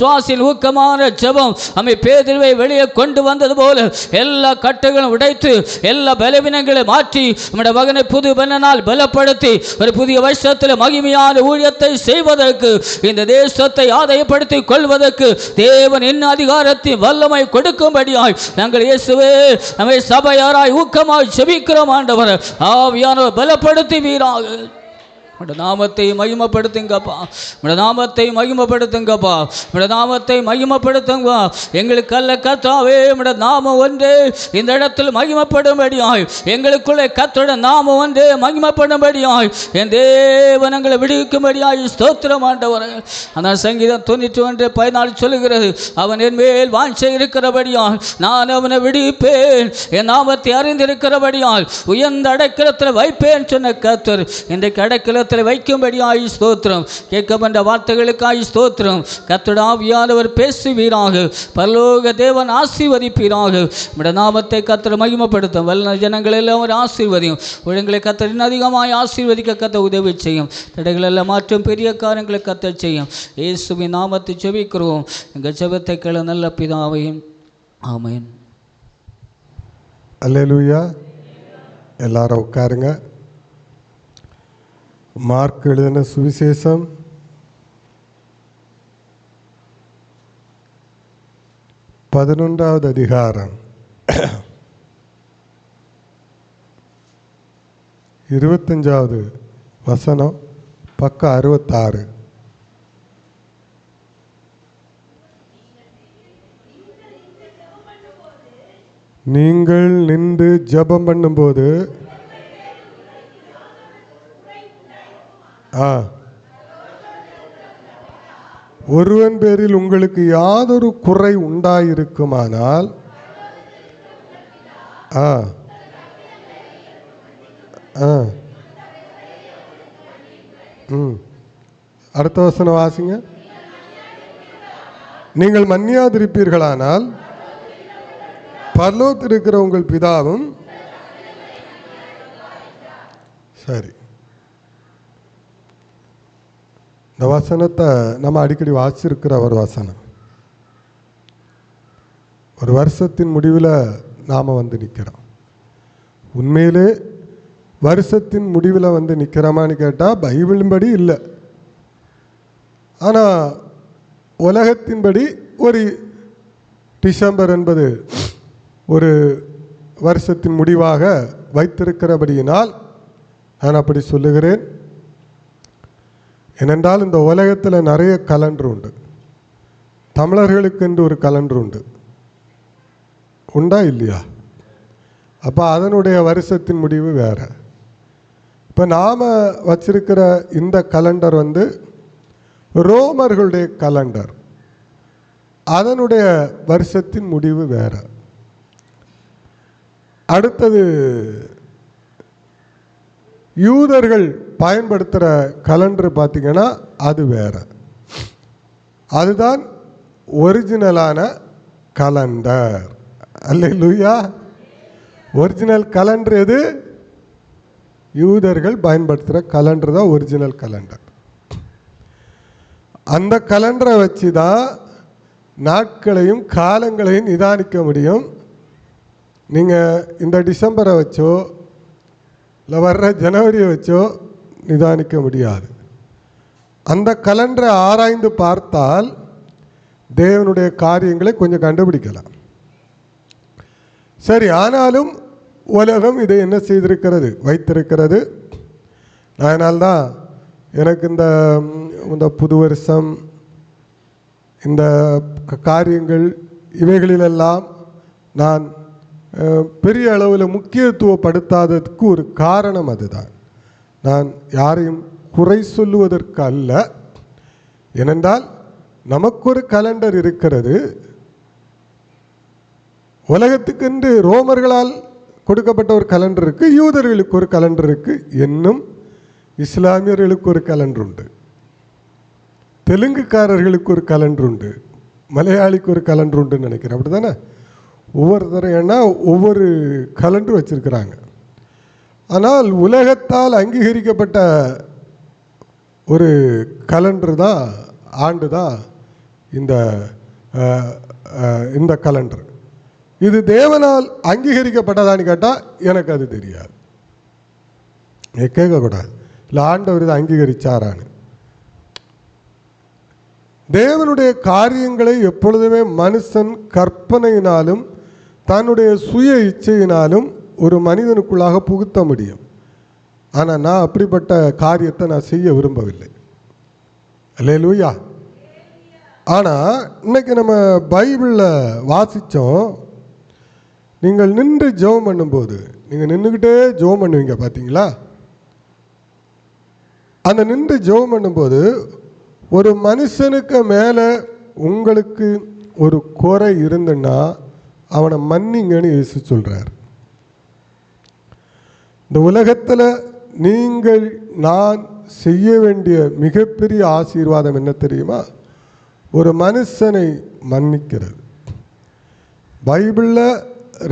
விசுவாசின் ஊக்கமான ஜெபம் அம்மை பேதுருவை வெளியே கொண்டு வந்தது போல எல்லா கட்டுகளும் உடைத்து எல்லா பலவீனங்களை மாற்றி நம்முடைய மகனை புது பலனால் பலப்படுத்தி ஒரு புதிய வருஷத்தில் மகிமையான ஊழியத்தை செய்வதற்கு இந்த தேசத்தை ஆதாயப்படுத்திக் கொள்வதற்கு தேவன் என்ன அதிகாரத்தின் வல்லமை கொடுக்கும்படியாய் நாங்கள் இயேசுவே நம்மை சபையாராய் ஊக்கமாய் ஜெபிக்கிறோம். ஆண்டவர் ஆவியானவர் பலப்படுத்துவீராக. நாமத்தை மகிமைப்படுத்துங்கப்பா, நாமத்தை மகிமைப்படுத்துங்கப்பா, நாமத்தை மகிமைப்படுத்துங்க. எங்களுக்கு அல்ல கர்த்தாவே, நாமம் ஒன்றே இந்த இடத்தில் மகிமைப்படும்படியாய், எங்களுக்குள்ளே கர்த்தருடைய நாமம் ஒன்றே மகிமைப்படும்படியாய் என் தேவனங்களை விடுவிக்கும்படியாய் ஸ்தோத்திரம் ஆண்டவரே. அந்த சங்கீதம் 91:14 சொல்லுகிறது, அவன் என் மேல் வாஞ்சை இருக்கிறபடியால் நான் அவனை விடுவிப்பேன், என் நாமத்தை அறிந்திருக்கிறபடியால் உயர்ந்த அடைக்கலத்தில் வைப்பேன் சொன்ன கர்த்தர் இன்றைக்கு அடைக்கலத்தில் வைக்கும்படியாய் ஸ்தோத்திரம். கேட்கப்பட்ட வார்த்தைகளுக்காய் ஸ்தோத்திரம். கர்த்தருடைய ஆவியானவர் பேசுவீராக, பரலோக தேவன் ஆசீர்வதிப்பீராக. நம்முடைய நாமத்தை கர்த்தர் மகிமைப்படுத்தும். வல்ல ஜனங்கள் எல்லாம் ஒரு ஆசீர்வதியும். ஒழுங்களை கர்த்தர் அதிகமாய் ஆசீர்வதிக்க கர்த்தர் உதவி செய்யும். தடைகள் எல்லாம் மாற்றும் பெரிய காரியங்களை கர்த்தர் செய்யும். இயேசுவின் நாமத்தை ஜெபிக்கிறோம். எங்கள் ஜெபத்தை கேள நல்ல பிதாவே, ஆமென். அல்லேலூயா. எல்லாரும் உட்காருங்க. மார்க் எழுதின சுவிசேஷம் 11வது அதிகாரம் 25வது வசனம், பக்கம் 66. நீங்கள் நின்று ஜெபம் பண்ணும்போது ஒருவன் பேரில் உங்களுக்கு யாதொரு குறை உண்டாயிருக்குமானால் அடுத்த வசனம் வாசிங்க. நீங்கள் மன்னியாதிருப்பீர்களானால் பரலோகத்தில் இருக்கிற உங்கள் பிதாவும். சரி, இந்த வசனத்தை நம்ம அடிக்கடி வாசிச்சிருக்கிற ஒரு வசனம். ஒரு வருஷத்தின் முடிவில் நாம் வந்து நிற்கிறோம். உண்மையிலே வருஷத்தின் முடிவில் வந்து நிற்கிறோமான்னு கேட்டால் பைபிளின்படி இல்லை. ஆனால் உலகத்தின்படி ஒரு டிசம்பர் என்பது ஒரு வருஷத்தின் முடிவாக வைத்திருக்கிறபடியினால் நான் அப்படி சொல்லுகிறேன். ஏனென்றால் இந்த உலகத்தில் நிறைய கலண்டர் உண்டு. தமிழர்களுக்கு என்று ஒரு கலண்டர் உண்டு, உண்டா இல்லையா? அப்போ அதனுடைய வருஷத்தின் முடிவு வேறு. இப்போ நாம் வச்சிருக்கிற இந்த கலண்டர் வந்து ரோமர்களுடைய கலண்டர், அதனுடைய வருஷத்தின் முடிவு வேறு. அடுத்தது யூதர்கள் பயன்படுத்துகிற கலண்டர் பார்த்திங்கன்னா அது வேறு. அதுதான் ஒரிஜினலான கலண்டர். அல்லேலூயா. ஒரிஜினல் கலண்டர் எது? யூதர்கள் பயன்படுத்துகிற கலண்டர் தான் ஒரிஜினல் கலண்டர். அந்த கலண்டரை வச்சு தான் நாட்களையும் காலங்களையும் நிதானிக்க முடியும். நீங்கள் இந்த டிசம்பரை வச்சோ இல்லை வர்ற ஜனவரியை வச்சோ நிதானிக்க முடியாது. அந்த கலண்டரை ஆராய்ந்து பார்த்தால் தேவனுடைய காரியங்களை கொஞ்சம் கண்டுபிடிக்கலாம். சரி, ஆனாலும் உலகம் இதை என்ன செய்திருக்கிறது? வைத்திருக்கிறது. அதனால்தான் எனக்கு இந்த புது வருஷம், இந்த காரியங்கள், இவைகளிலெல்லாம் நான் பெரிய அளவில் முக்கியத்துவப்படுத்தாததுக்கு ஒரு காரணம் அதுதான். நான் யாரையும் குறை சொல்லுவதற்கு அல்ல. ஏனென்றால் நமக்கு ஒரு கலண்டர் இருக்கிறது. உலகத்துக்கென்று ரோமர்களால் கொடுக்கப்பட்ட ஒரு கலண்டர் இருக்குது, யூதர்களுக்கு ஒரு கலண்டர் இருக்குது, இன்னும் இஸ்லாமியர்களுக்கு ஒரு கலண்டர் உண்டு, தெலுங்குக்காரர்களுக்கு ஒரு கலண்டர் உண்டு, மலையாளிக்கு ஒரு கலண்டர் உண்டுன்னு நினைக்கிறேன். அப்படி தானே? ஒவ்வொருத்தரும் ஏன்னா ஒவ்வொரு கலண்டர் வச்சுருக்கிறாங்க. ஆனால் உலகத்தால் அங்கீகரிக்கப்பட்ட ஒரு கலண்டர் தான், ஆண்டு தான் இந்த இந்த கலண்டர். இது தேவனால் அங்கீகரிக்கப்பட்டதான்னு கேட்டால் எனக்கு அது தெரியாது. கேட்கக்கூடாது, இல்லை ஆண்டவர் இதை அங்கீகரிச்சாரான்னு. தேவனுடைய காரியங்களை எப்பொழுதுமே மனுஷன் கற்பனையினாலும் தன்னுடைய சுய இச்சையினாலும் ஒரு மனிதனுக்குள்ளாக புகுத்த முடியும். ஆனால் நான் அப்படிப்பட்ட காரியத்தை நான் செய்ய விரும்பவில்லை. அல்லேலூயா. ஆனால் இன்னைக்கு நம்ம பைபிளில் வாசித்தோம், நீங்கள் நின்று ஜெபம் பண்ணும்போது, நீங்கள் நின்றுக்கிட்டே ஜெபம் பண்ணுவீங்க பார்த்தீங்களா? அந்த நின்று ஜெபம் பண்ணும்போது ஒரு மனுஷனுக்கு மேலே உங்களுக்கு ஒரு குறை இருந்துன்னா அவனை மன்னிங்கன்னு இயேசு சொல்கிறார். இந்த உலகத்தில் நீங்கள் நான் செய்ய வேண்டிய மிகப்பெரிய ஆசீர்வாதம் என்ன தெரியுமா? ஒரு மனுஷனை மன்னிக்கிறது. பைபிளில்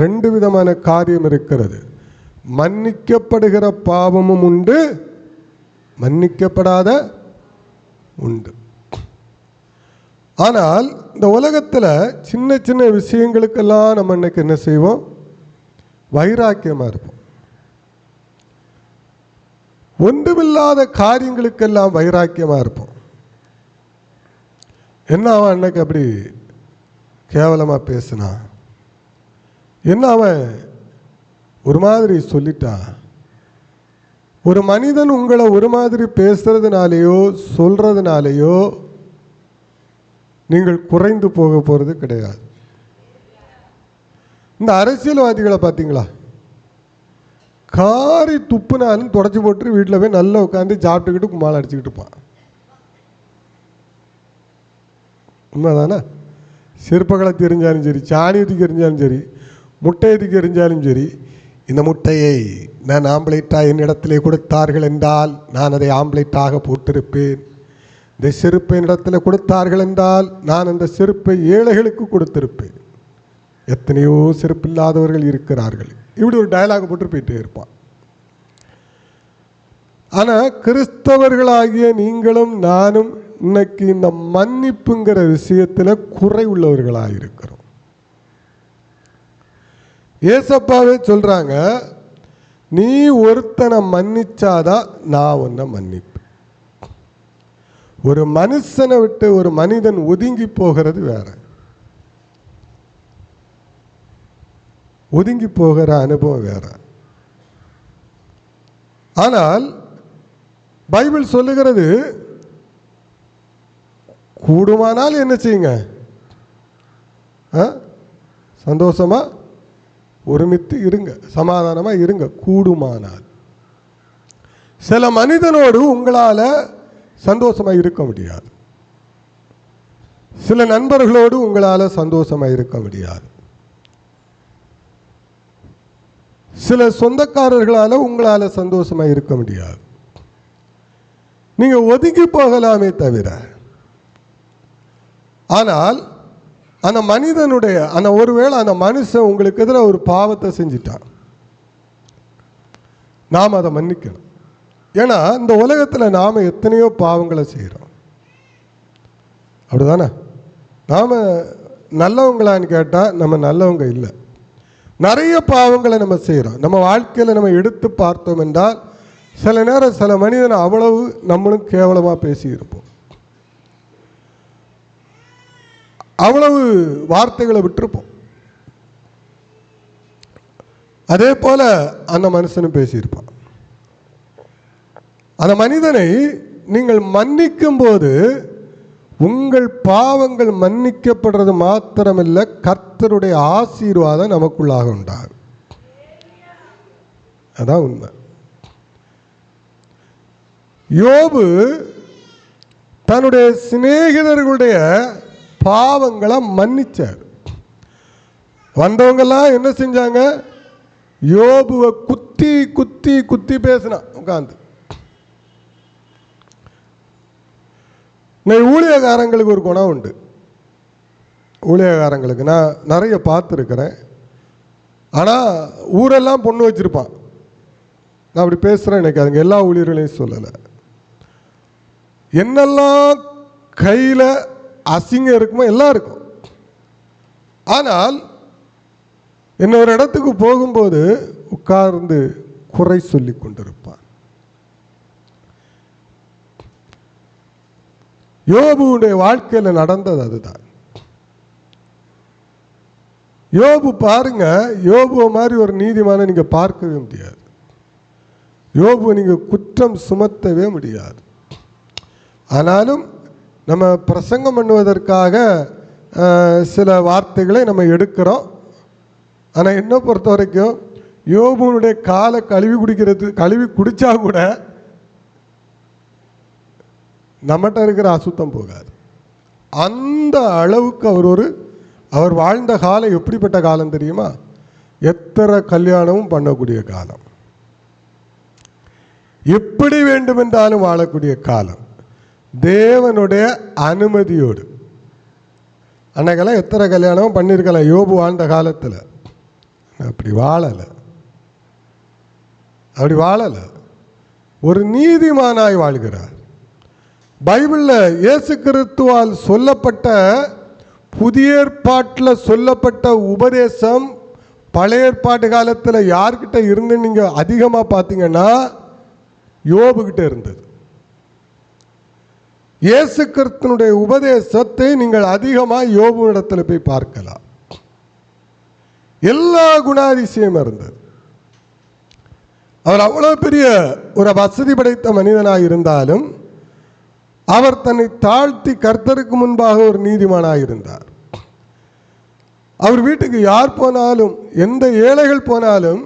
2 விதமான காரியம் இருக்கிறது. மன்னிக்கப்படுகிற பாவமும் உண்டு, மன்னிக்கப்படாத உண்டு. ஆனால் இந்த உலகத்தில் சின்ன சின்ன விஷயங்களுக்கெல்லாம் நம்ம இன்னைக்கு என்ன செய்வோம்? வைராக்கியமாக இருப்போம். ஒன்றுமில்லாத காரியங்களுக்கெல்லாம் வைராக்கியமாக இருப்போம். என்ன அவன் அன்னைக்கு அப்படி கேவலமாக பேசினான், என்ன அவன் ஒரு மாதிரி சொல்லிட்டான். ஒரு மனிதன் உங்களை ஒரு மாதிரி பேசுறதுனாலேயோ சொல்றதுனாலேயோ நீங்கள் குறைந்து போக போகிறது கிடையாது. இந்த அரசியல்வாதிகளை பார்த்தீங்களா? காரி துப்புனாலும் தொடச்சி போட்டு வீட்டில் போய் நல்லா உட்காந்து சாப்பிட்டுக்கிட்டு கும்மாளம் அடிச்சுக்கிட்டு இருப்பான். உண்மைதானே? சிற்பங்களை தெரிஞ்சாலும் சரி, சாணியத்துக்கு எரிஞ்சாலும் சரி, முட்டையத்துக்கு எரிஞ்சாலும் சரி, இந்த முட்டையை நான் ஆம்லேட்டாக என்னிடத்திலே கொடுத்தார்கள் என்றால் நான் அதை ஆம்லேட்டாக போட்டிருப்பேன். இந்த செருப்பை என்னிடத்தில் கொடுத்தார்கள் என்றால் நான் அந்த செருப்பை ஏழைகளுக்கு கொடுத்திருப்பேன். எத்தனையோ செருப்பு இல்லாதவர்கள் இருக்கிறார்கள். இப்படி ஒரு டயலாக் போட்டு போயிட்டே இருப்பான். ஆனால் கிறிஸ்தவர்களாகிய நீங்களும் நானும் இன்னைக்கு இந்த மன்னிப்புங்கிற விஷயத்தில் குறை உள்ளவர்களாக இருக்கிறோம். ஏசப்பாவே சொல்றாங்க, நீ ஒருத்தனை மன்னிச்சாதான் நான் உன்னை மன்னிப்பேன். ஒரு மனுஷனை விட்டு ஒரு மனிதன் ஒதுங்கி போகிறது வேற, ஒதுங்கி போகிற அனுபவம் வேற. ஆனால் பைபிள் சொல்லுகிறது, கூடுமானால் என்ன செய்யுங்க? சந்தோஷமா ஒருமித்து இருங்க, சமாதானமா இருங்க. கூடுமானால் சில மனிதனோடு உங்களால சந்தோஷமா இருக்க முடியாது, சில நண்பர்களோடு உங்களால சந்தோஷமா இருக்க முடியாது, சில சொந்தக்காரர்களால உங்களால சந்தோஷமா இருக்க முடியாது. நீங்க ஒதுங்கி போகலாமே தவிர, ஆனால் அந்த மனிதனுடைய அந்த ஒருவேளை அந்த மனுஷன் உங்களுக்கு எதிராக ஒரு பாவத்தை செஞ்சிட்டான், நாம் அதை மன்னிக்கணும். ஏன்னா இந்த உலகத்தில் நாம் எத்தனையோ பாவங்களை செய்கிறோம், அப்படிதானே? நாம் நல்லவங்களான்னு கேட்டால் நம்ம நல்லவங்க இல்லை. நிறைய பாவங்களை நம்ம செய்கிறோம். நம்ம வாழ்க்கையில் நம்ம எடுத்து பார்த்தோம் என்றால் சில நேரம் சில மனிதனை அவ்வளவு நம்மளும் கேவலமாக பேசியிருப்போம், அவ்வளவு வார்த்தைகளை விட்டுருப்போம். அதே போல அந்த மனுஷனும் பேசியிருப்பான். அந்த மனிதனை நீங்கள் மன்னிக்கும் போது உங்கள் பாவங்கள் மன்னிக்கப்படுறது மாத்திரமல்ல, கர்த்தருடைய ஆசீர்வாதம் நமக்குள்ளாக உண்டாகும். அதான் உண்மை. யோபு தன்னுடைய சிநேகிதர்களுடைய பாவங்களை மன்னிச்சார். வந்தவங்கெல்லாம் என்ன செஞ்சாங்க? யோபுவை குத்தி குத்தி குத்தி பேசினான் உட்காந்து. ஊழியக்காரங்களுக்கு ஒரு குணம் உண்டு. ஊழியக்காரங்களுக்கு நான் நிறைய பார்த்துருக்கிறேன். ஆனால் ஊரெல்லாம் பொண்ணு வச்சுருப்பான். நான் அப்படி பேசுகிறேன், எனக்கு அதுங்க எல்லா ஊழியர்களையும் சொல்லலை. என்னெல்லாம் கையில் அசிங்கம் இருக்குமோ எல்லாம் இருக்கும். ஆனால் இன்னொரு இடத்துக்கு போகும்போது உட்கார்ந்து குறை சொல்லி கொண்டிருப்பான். யோபுடைய வாழ்க்கையில் நடந்தது அதுதான். யோபு பாருங்க, யோபுவை மாதிரி ஒரு நீதிமான நீங்க பார்க்கவே முடியாது. யோபு நீங்க குற்றம் சுமத்தவே முடியாது. ஆனாலும் நம்ம பிரசங்கம் பண்ணுவதற்காக சில வார்த்தைகளை நம்ம எடுக்கிறோம். ஆனால் என்ன பொறுத்த வரைக்கும் யோபுனுடைய காலை கழுவி குடிச்சா கூட நம்மகிட்ட இருக்கிற அசுத்தம் போகாது. அந்த அளவுக்கு அவர் வாழ்ந்த காலம் எப்படிப்பட்ட காலம் தெரியுமா? எத்தனை கல்யாணமும் பண்ணக்கூடிய காலம், எப்படி வேண்டுமென்றாலும் வாழக்கூடிய காலம், தேவனுடைய அனுமதியோடு. அன்னைக்கெல்லாம் எத்தனை கல்யாணமும் பண்ணியிருக்கலாம் யோபு வாழ்ந்த காலத்தில். அப்படி வாழலை. ஒரு நீதிமானாய் வாழ்கிறார். பைபிளில் இயேசு கிறிஸ்துவால் சொல்லப்பட்ட புதிய ஏற்பாட்டில் சொல்லப்பட்ட உபதேசம் பழைய ஏற்பாட்டு காலத்தில் யார்கிட்ட இருந்து நீங்கள் அதிகமாக பார்த்தீங்கன்னா யோபுகிட்ட இருந்தது. இயேசு கிறிஸ்துனுடைய உபதேசத்தை நீங்கள் அதிகமாக யோபுவிடத்தில் போய் பார்க்கலாம். எல்லா குணாதிசயம் இருந்தது. அவர் அவ்வளோ பெரிய ஒரு வசதி படைத்த மனிதனாக இருந்தாலும் அவர் தன்னை தாழ்த்தி கர்த்தருக்கு முன்பாக ஒரு நீதிமானாக இருந்தார். அவர் வீட்டுக்கு யார் போனாலும், எந்த ஏழைகள் போனாலும்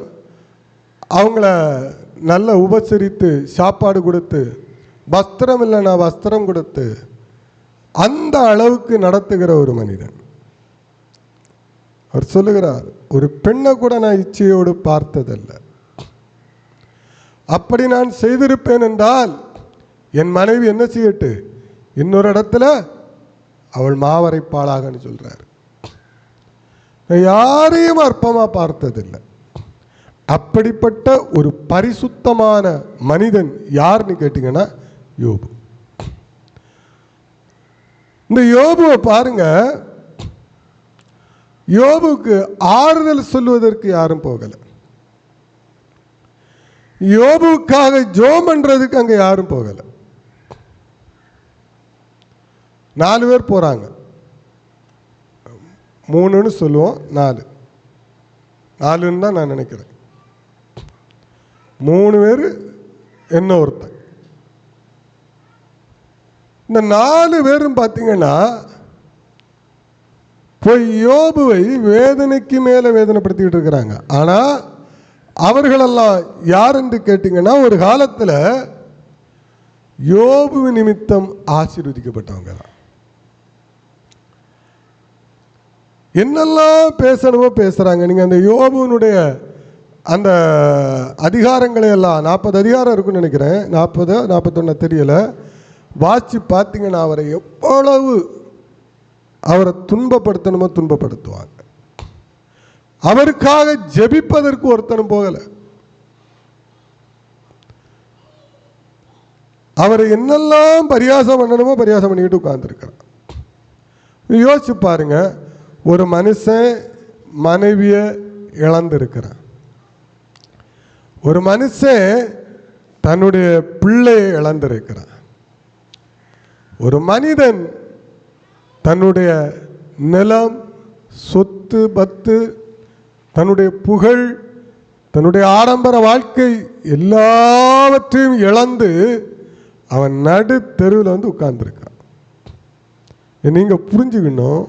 அவங்கள நல்ல உபசரித்து சாப்பாடு கொடுத்து, வஸ்திரம் இல்லைன்னா வஸ்திரம் கொடுத்து, அந்த அளவுக்கு நடத்துகிற ஒரு மனிதன். அவர் சொல்லுகிறார், ஒரு பெண்ணை கூட நான் இச்சையோடு பார்த்ததில்லை. அப்படி நான் செய்திருப்பேன் என்றால் என் மனைவி என்ன செய்யட்டு, இன்னொரு இடத்துல அவள் மாவரைப்பாளாகன்னு சொல்றார். யாரையும் அற்பமா பார்த்ததில்லை. அப்படிப்பட்ட ஒரு பரிசுத்தமான மனிதன் யாருன்னு கேட்டீங்கன்னா யோபு. இந்த யோபுவை பாருங்க, யோபுக்கு ஆறுதல் சொல்வதற்கு யாரும் போகல. யோபுக்காக ஜெபம் பண்றதுக்கு அங்க யாரும் போகல. 4 பேர் போறாங்க. 3ன்னு சொல்லுவோம், 4ன்னு தான் நான் நினைக்கிறேன். 3 பேர் என்ன ஒருத்தன். இந்த 4 பேரும் பார்த்தீங்கன்னா போய் யோபுவை வேதனைக்கு மேலே வேதனைப்படுத்திக்கிட்டு இருக்கிறாங்க. ஆனால் அவர்களெல்லாம் யார் என்று கேட்டீங்கன்னா ஒரு காலத்தில் யோபு நிமித்தம் ஆசீர்வதிக்கப்பட்டவங்க தான். என்னெல்லாம் பேசணுமோ பேசுகிறாங்க. நீங்கள் அந்த யோபுனுடைய அந்த அதிகாரங்களை எல்லாம் 40 அதிகாரம் இருக்குன்னு நினைக்கிறேன், 40 41 தெரியல, வாட்சி பார்த்தீங்கன்னா அவரை எவ்வளவு அவரை துன்பப்படுத்தணுமோ துன்பப்படுத்துவாங்க. அவருக்காக ஜெபிப்பதற்கு ஒருத்தனும் போகல. அவரை என்னெல்லாம் பரியாசம் பண்ணணுமோ பரியாசம் பண்ணிக்கிட்டு உட்கார்ந்துருக்கிறான். யோசிச்சு பாருங்க, ஒரு மனுஷன் மனைவியை இழந்திருக்கிறான். ஒரு மனுஷன் தன்னுடைய பிள்ளையை இழந்திருக்கிறான். ஒரு மனிதன் தன்னுடைய நிலம், சொத்து, பத்து, தன்னுடைய புகழ், தன்னுடைய ஆடம்பர வாழ்க்கை எல்லாவற்றையும் இழந்து அவன் நடு தெருவில் வந்து உட்கார்ந்துருக்கான். நீங்கள் புரிஞ்சுக்கணும்,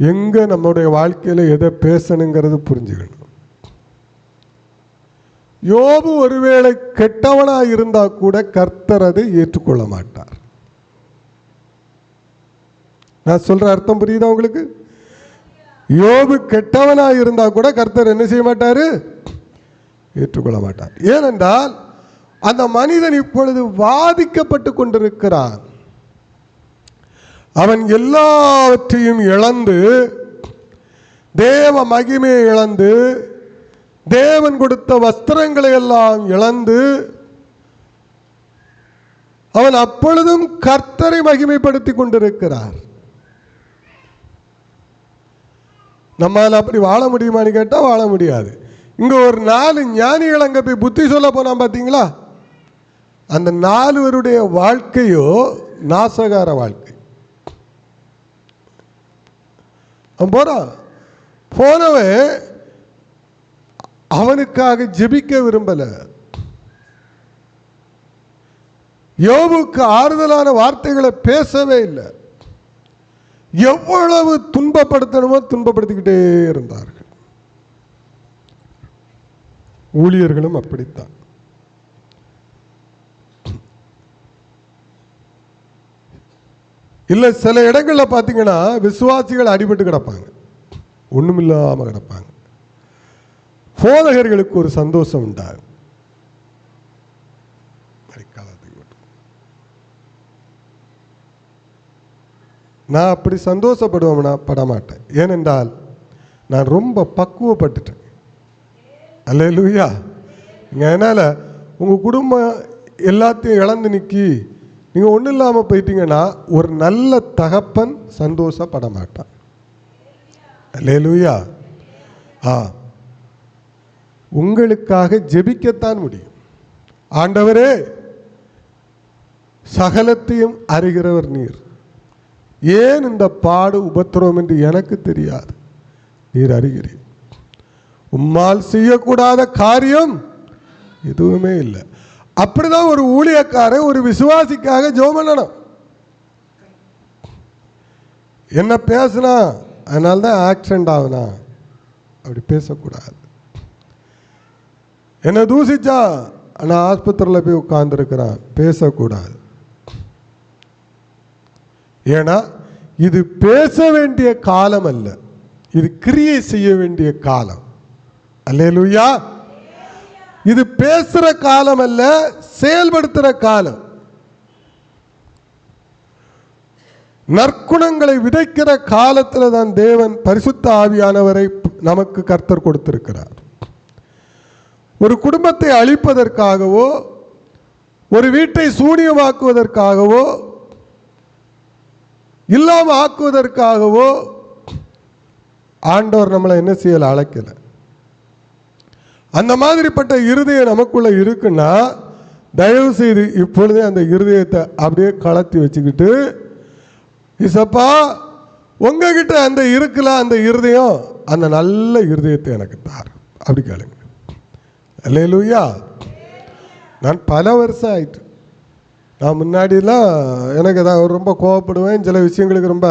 எங்கே நம்முடைய வாழ்க்கையில் எதை பேசணுங்கிறது புரிஞ்சுக்கணும். யோபு ஒருவேளை கெட்டவனாக இருந்தால் கூட கர்த்தர் அதை ஏற்றுக்கொள்ள மாட்டார். நான் சொல்ற அர்த்தம் புரியுதா உங்களுக்கு? யோபு கெட்டவனாக இருந்தால் கூட கர்த்தர் என்ன செய்ய மாட்டாரு? ஏற்றுக்கொள்ள மாட்டார். ஏனென்றால் அந்த மனிதன் இப்பொழுது வாதிக்கப்பட்டு கொண்டிருக்கிறான். அவன் எல்லாவற்றையும் இழந்து, தேவ மகிமையை இழந்து, தேவன் கொடுத்த வஸ்திரங்களை எல்லாம் இழந்து, அவன் அப்பொழுதும் கர்த்தரை மகிமைப்படுத்தி கொண்டிருக்கிறார். நம்மால் அப்படி வாழ முடியுமான்னு கேட்டால் வாழ முடியாது. இங்கே ஒரு 4 ஞானிகள் அங்கே போய் புத்தி சொல்ல போனான் பார்த்தீங்களா? அந்த 4 பேருடைய வாழ்க்கையோ நாசகார வாழ்க்கை. அவன் போனவன் அவனுக்காக ஜெபிக்க விரும்பல. யோபுக்கு ஆறுதலான வார்த்தைகளை பேசவே இல்லை. எவ்வளவு துன்பப்படுத்தணுமோ துன்பப்படுத்திக்கிட்டே இருந்தார்கள். ஊழியர்களும் அப்படித்தான். இல்லை, சில இடங்களில் பார்த்தீங்கன்னா விசுவாசிகள் அடிபட்டு கிடப்பாங்க, ஒன்றுமில்லாமல் கிடப்பாங்க. போதகர்களுக்கு ஒரு சந்தோஷம் உண்டாகும். நான் அப்படி சந்தோஷப்படுவேன்னா படமாட்டேன். ஏனென்றால் நான் ரொம்ப பக்குவப்பட்டுட்டேன். அல்லேலூயா. அதனால் உங்கள் குடும்பம் எல்லாத்தையும் இழந்து நிற்கி நீங்கள் ஒன்றும் இல்லாமல் போயிட்டீங்கன்னா ஒரு நல்ல தகப்பன் சந்தோஷப்பட மாட்டான். அல்லேலூயா. உங்களுக்காக ஜெபிக்கத்தான் முடியும். ஆண்டவரே, சகலத்தையும் அறிகிறவர் நீர், ஏன் இந்த பாடு உபத்திரவம் என்று எனக்கு தெரியாது, நீர் அறிகிறீர். உம்மால் செய்யக்கூடாத காரியம் எதுவுமே இல்லை. அப்படிதான் ஒரு ஊழியக்காரன் ஒரு விசுவாசிக்காக ஜெபம் பண்ணணும். என்ன பேசுனா அதனால தான் ஆக்சிடென்ட் ஆகுனா அப்படி பேசக்கூடாது. என்ன தூசிச்சா நான் ஆஸ்பத்திரியில் போய் உட்கார்ந்துருக்கிறான் பேசக்கூடாது. ஏன்னா இது பேச வேண்டிய காலம் அல்ல, இது கிரியை செய்ய வேண்டிய காலம். அல்லேலூயா. இது பேசுற காலம் அல்ல, செயல்படுத்துற காலம். நற்குணங்களை விதைக்கிற காலத்தில் தான் தேவன் பரிசுத்த ஆவியானவரை நமக்கு கர்த்தர் கொடுத்திருக்கிறார். ஒரு குடும்பத்தை அழிப்பதற்காகவோ ஒரு வீட்டை சூனியமாக்குவதற்காகவோ இல்லாமல் ஆக்குவதற்காகவோ ஆண்டவர் நம்மளை என்ன செய்யலை, அழைக்கலை. அந்த மாதிரிப்பட்ட இருதயம் நமக்குள்ள இருக்குன்னா தயவு செய்து இப்பொழுதே அந்த இருதயத்தை அப்படியே கலத்தி வச்சுக்கிட்டு, இசப்பா உங்ககிட்ட அந்த இருக்குல்ல அந்த இருதயம், அந்த நல்ல இருதயத்தை எனக்கு தார் அப்படி கேளுங்க. அல்லேலூயா. நான் பல வருஷம் ஆயிட்டு, நான் முன்னாடிலாம் எனக்கு தான் ரொம்ப கோவப்படுவேன், சில விஷயங்களுக்கு ரொம்ப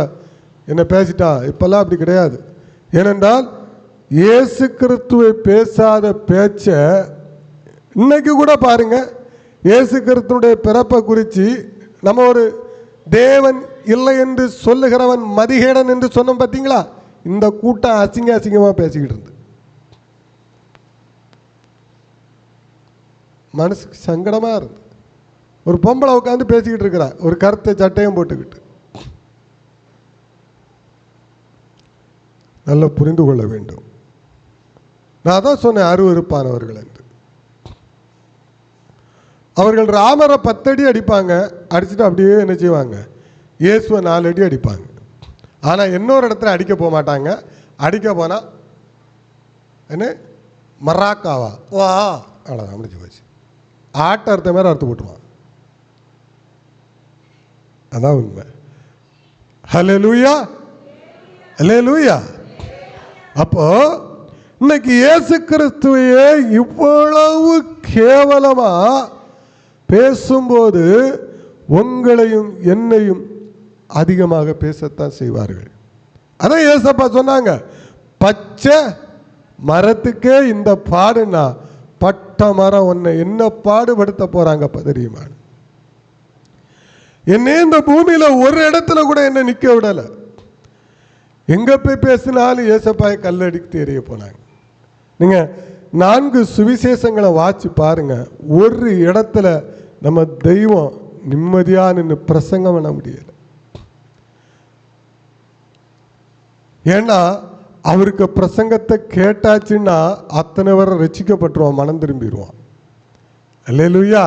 என்ன பேசிட்டா. இப்போல்லாம் அப்படி கிடையாது. ஏனென்றால் இயேசு கிறிஸ்துவை பேசாத பேச்ச இன்னைக்கு கூட பாருங்க, இயேசு கிறிஸ்துடைய பிறப்பை குறித்து நம்ம ஒரு தேவன் இல்லை என்று சொல்லுகிறவன் மதிகேடன் என்று சொன்னோம் பார்த்தீங்களா? இந்த கூட்டம் அசிங்கமாக பேசிக்கிட்டு இருந்து மனசுக்கு சங்கடமாக இருந்து. ஒரு பொம்பளை உட்காந்து பேசிக்கிட்டு இருக்கிறா, ஒரு கருத்தை சட்டையும் போட்டுக்கிட்டு. நல்லா புரிந்து கொள்ள வேண்டும். நான் தான் சொன்னேன் அருவருப்பானவர்கள் என்று. அவர்கள் ராமரை 10 அடி அடிப்பாங்க, அடிச்சுட்டு அப்படியே என்ன செய்வாங்க, இயேசுவை 4 அடி அடிப்பாங்க. ஆனால் இன்னொரு இடத்துல அடிக்க போக மாட்டாங்க. அடிக்க போனால் என்ன மராக்காவா வா அவ்வளோதான் முடிஞ்சு போச்சு. ஆட்டை அறுத்த மாதிரி அறுத்து போட்டுருவான். அதான் உண்மை. ஹல்லேலூயா, ஹல்லேலூயா. அப்போ இன்னைக்கு இயேசு கிறிஸ்துவையே இவ்வளவு கேவலமா பேசும்போது உங்களையும் என்னையும் அதிகமாக பேசத்தான் செய்வார்கள். அதான் ஏசப்பா சொன்னாங்க, பச்சை மரத்துக்கே இந்த பாடுனா பட்ட மரம் உன்னை என்ன பாடுபடுத்த போறாங்க தெரியுமா? என்னை இந்த பூமியில ஒரு இடத்துல கூட என்ன நிக்க விடல. எங்க போய் பேசினாலும் ஏசப்பாயை கல்லடிக்கு தெரிய போனாங்க. நீங்க 4 சுவிசேஷங்களை வாசி பாருங்க, ஒரு இடத்துல நம்ம தெய்வம் நிம்மதியா நின்று பிரசங்கம் பண்ண முடியல. ஏன்னா அவருக்கு பிரசங்கத்தை கேட்டாச்சுன்னா அத்தனை பேரை ரட்சிக்கப்பட்டுருவான், மனம் திரும்பிடுவான். அல்லேலூயா.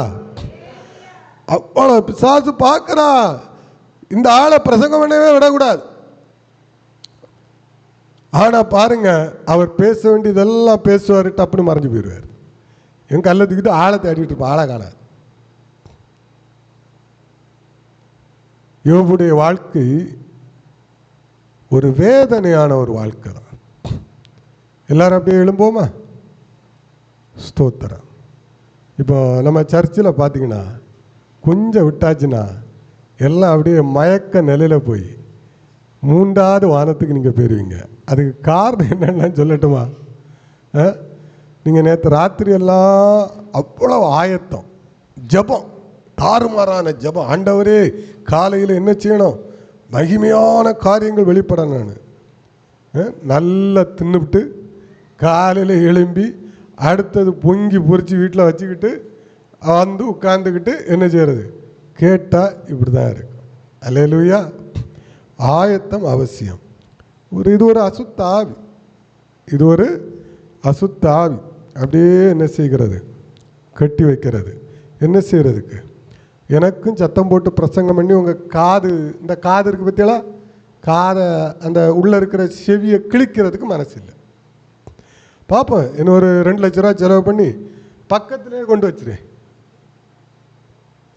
அவ்வளோ பிசாசு பார்க்குறா, இந்த ஆளை பிரசங்கம் பண்ணவே விடக்கூடாது. ஆனால் பாருங்க, அவர் பேச வேண்டியதெல்லாம் பேசுவார், டப்புன்னு மறைஞ்சு போயிடுவார். என் கல்லை தூக்கிட்டு ஆளை தேடிட்டு இருப்பான், ஆளை காணாது. யோபுடைய வாழ்க்கை ஒரு வேதனையான ஒரு வாழ்க்கை தான். எல்லாரும் அப்படியே எழும்போமா? ஸ்தோத்திரம். இப்போ நம்ம சர்ச்சில் பார்த்தீங்கன்னா கொஞ்சம் விட்டாச்சுன்னா எல்லாம் அப்படியே மயக்க நிலையில் போய் 3வது வானத்துக்கு நீங்கள் போயிடுவீங்க. அதுக்கு காரணம் என்னென்னு சொல்லட்டுமா? நீங்கள் நேற்று ராத்திரி எல்லாம் அவ்வளோ ஆயத்தம், ஜபம், தாறுமாறான ஜபம். ஆண்டவரே காலையில் என்ன செய்யணும்? மகிமையான காரியங்கள் வெளிப்படணும். நல்லா தின்னுவிட்டு காலையில் எழும்பி அடுத்தது பொங்கி பொறிச்சு வீட்டில் வச்சுக்கிட்டு வந்து உட்காந்துக்கிட்டு என்ன செய்கிறது? கேட்டால் இப்படி தான் இருக்கும். அல்லேலூயா. ஆயத்தம் அவசியம். இது ஒரு அசுத்த ஆவி, இது ஒரு அசுத்த ஆவி. அப்படியே என்ன செய்கிறது? கட்டி வைக்கிறது. என்ன செய்கிறதுக்கு? எனக்கும் சத்தம் போட்டு பிரசங்கம் பண்ணி உங்கள் காது, இந்த காது இருக்குது பற்றியலா, காதை அந்த உள்ளே இருக்கிற செவியை கிழிக்கிறதுக்கு மனசு இல்லை. பார்ப்போம், இன்னும் ஒரு 2 லட்ச ரூபா செலவு பண்ணி பக்கத்திலே கொண்டு வச்சிருவேன்.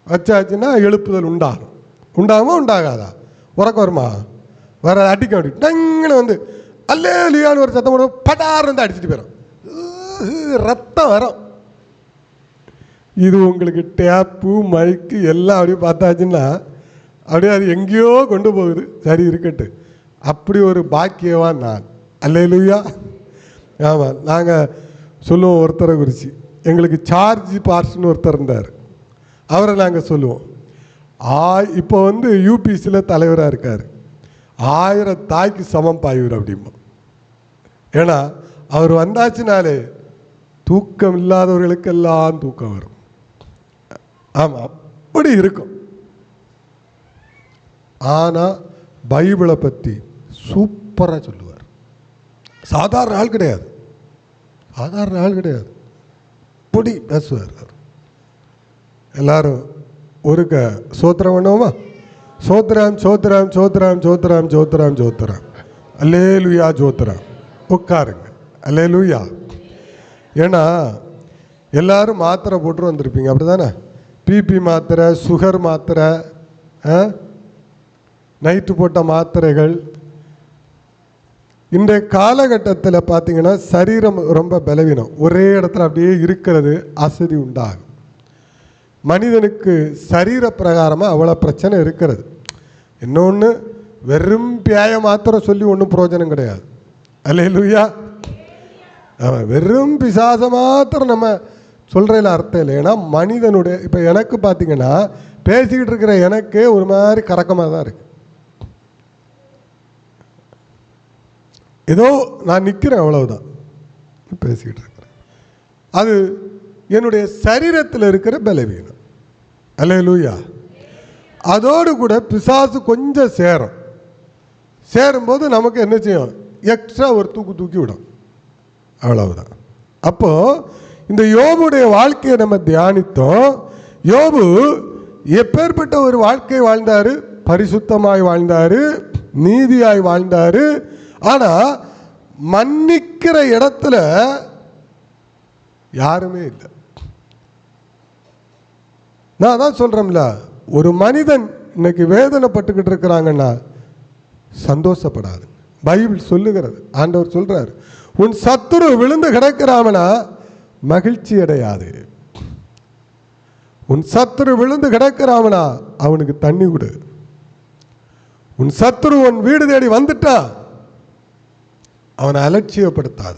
வச்சாச்சுன்னா எழுப்புதல் உண்டாகும். உண்டாகுமா உண்டாகாதா? உறக்க வருமா? வர அடிக்க அப்படி டங்குன்னு வந்து அல்லேலூயான்னு ஒரு சத்தம் போட படார் வந்து அடிச்சுட்டு போயிடும், ரத்தம் வரும். இது உங்களுக்கு டேப்பு மைக்கு எல்லாம் அப்படியே பார்த்தாச்சுன்னா அப்படியே அது எங்கேயோ கொண்டு போகுது. சரி இருக்கட்டு, அப்படி ஒரு பாக்கியவான் நான். அல்லேலூயா. ஆமாம், நாங்கள் சொல்லுவோம் ஒருத்தரை குறித்து, எங்களுக்கு சார்ஜ் பார்ஸ்னு ஒருத்தர் இருந்தார், அவரை நாங்கள் சொல்லுவோம். இப்போ வந்து யூபிசியில் தலைவராக இருக்கார். 1000 தாய்க்கு சமம் பாய்வர் அப்படிமா. ஏன்னா அவர் வந்தாச்சுனாலே தூக்கம் இல்லாதவர்களுக்கெல்லாம் தூக்கம் வரும். ஆமாம், அப்படி இருக்கும். ஆனால் பைபிளை பற்றி சூப்பராக சொல்லுவார். சாதாரண ஆள் கிடையாது, சாதாரண ஆள் கிடையாது, அப்படி பேசுவார். எல்லாரும் ஒருக்க சோத்திரம் பண்ணுவோமா? சோத்திரம் சோத்திரம் சோத்திரம் சோத்திரம் சோத்திரம் சோத்திரம் அல்லேலூயா சோத்திரம். உட்காருங்க. அல்லேலூயா. ஏன்னா எல்லாரும் மாத்திரை போட்டு வந்திருப்பீங்க, அப்படி தானே? பிபி மாத்திரை, சுகர் மாத்திரை, நைட்டு போட்ட மாத்திரைகள். இன்றைய காலகட்டத்தில் பார்த்தீங்கன்னா சரீரம் ரொம்ப பலவீனம், ஒரே இடத்துல அப்படியே இருக்கிறது அசதி உண்டாகும். மனிதனுக்கு சரீர பிரகாரமாக அவ்வளோ பிரச்சனை இருக்கிறது. இன்னொன்று, வெறும் பியாய மாத்திரம் சொல்லி ஒன்றும் பிரயோஜனம் கிடையாது. அல்லேலூயா. வெறும் பிசாச மாத்திரம் நம்ம சொல்கிறதில் அர்த்தம் இல்லை. ஏன்னா மனிதனுடைய, இப்போ எனக்கு பார்த்தீங்கன்னா பேசிக்கிட்டு இருக்கிற எனக்கே ஒரு மாதிரி கறக்கமாக தான் இருக்கு. ஏதோ நான் நிற்கிறேன், அவ்வளவுதான், பேசிக்கிட்டு இருக்கிறேன். அது என்னுடைய சரீரத்தில் இருக்கிற பலவீனம். அல்லேலூயா. அதோடு கூட பிசாசு கொஞ்சம் சேரும்போது நமக்கு என்ன செய்யும்? எக்ஸ்ட்ரா ஒரு தூக்கி விடும், அவ்வளவுதான். அப்போ இந்த யோபுடைய வாழ்க்கையை நம்ம தியானித்தோம். யோபு எப்பேற்பட்ட ஒரு வாழ்க்கை வாழ்ந்தாரு? பரிசுத்தமாய் வாழ்ந்தாரு, நீதியாய் வாழ்ந்தாரு. ஆனா மன்னிக்கிற இடத்துல யாருமே இல்லை. நான் தான் சொல்றேன்ல, ஒரு மனிதன் இன்னைக்கு வேதனைப்பட்டுக்கிட்டு இருக்கிறாங்கன்னா சந்தோஷப்படாது. பைபிள் சொல்லுகிறது, ஆண்டவர் சொல்றாரு, உன் சத்துரு விழுந்து கிடக்கிறாமனா மகிழ்ச்சி அடையாது. உன் சத்துரு விழுந்து கிடக்கிறாமனா அவனுக்கு தண்ணி கொடு. உன் சத்துரு உன் வீடு தேடி வந்துட்டா அவனை அலட்சியப்படுத்தாத.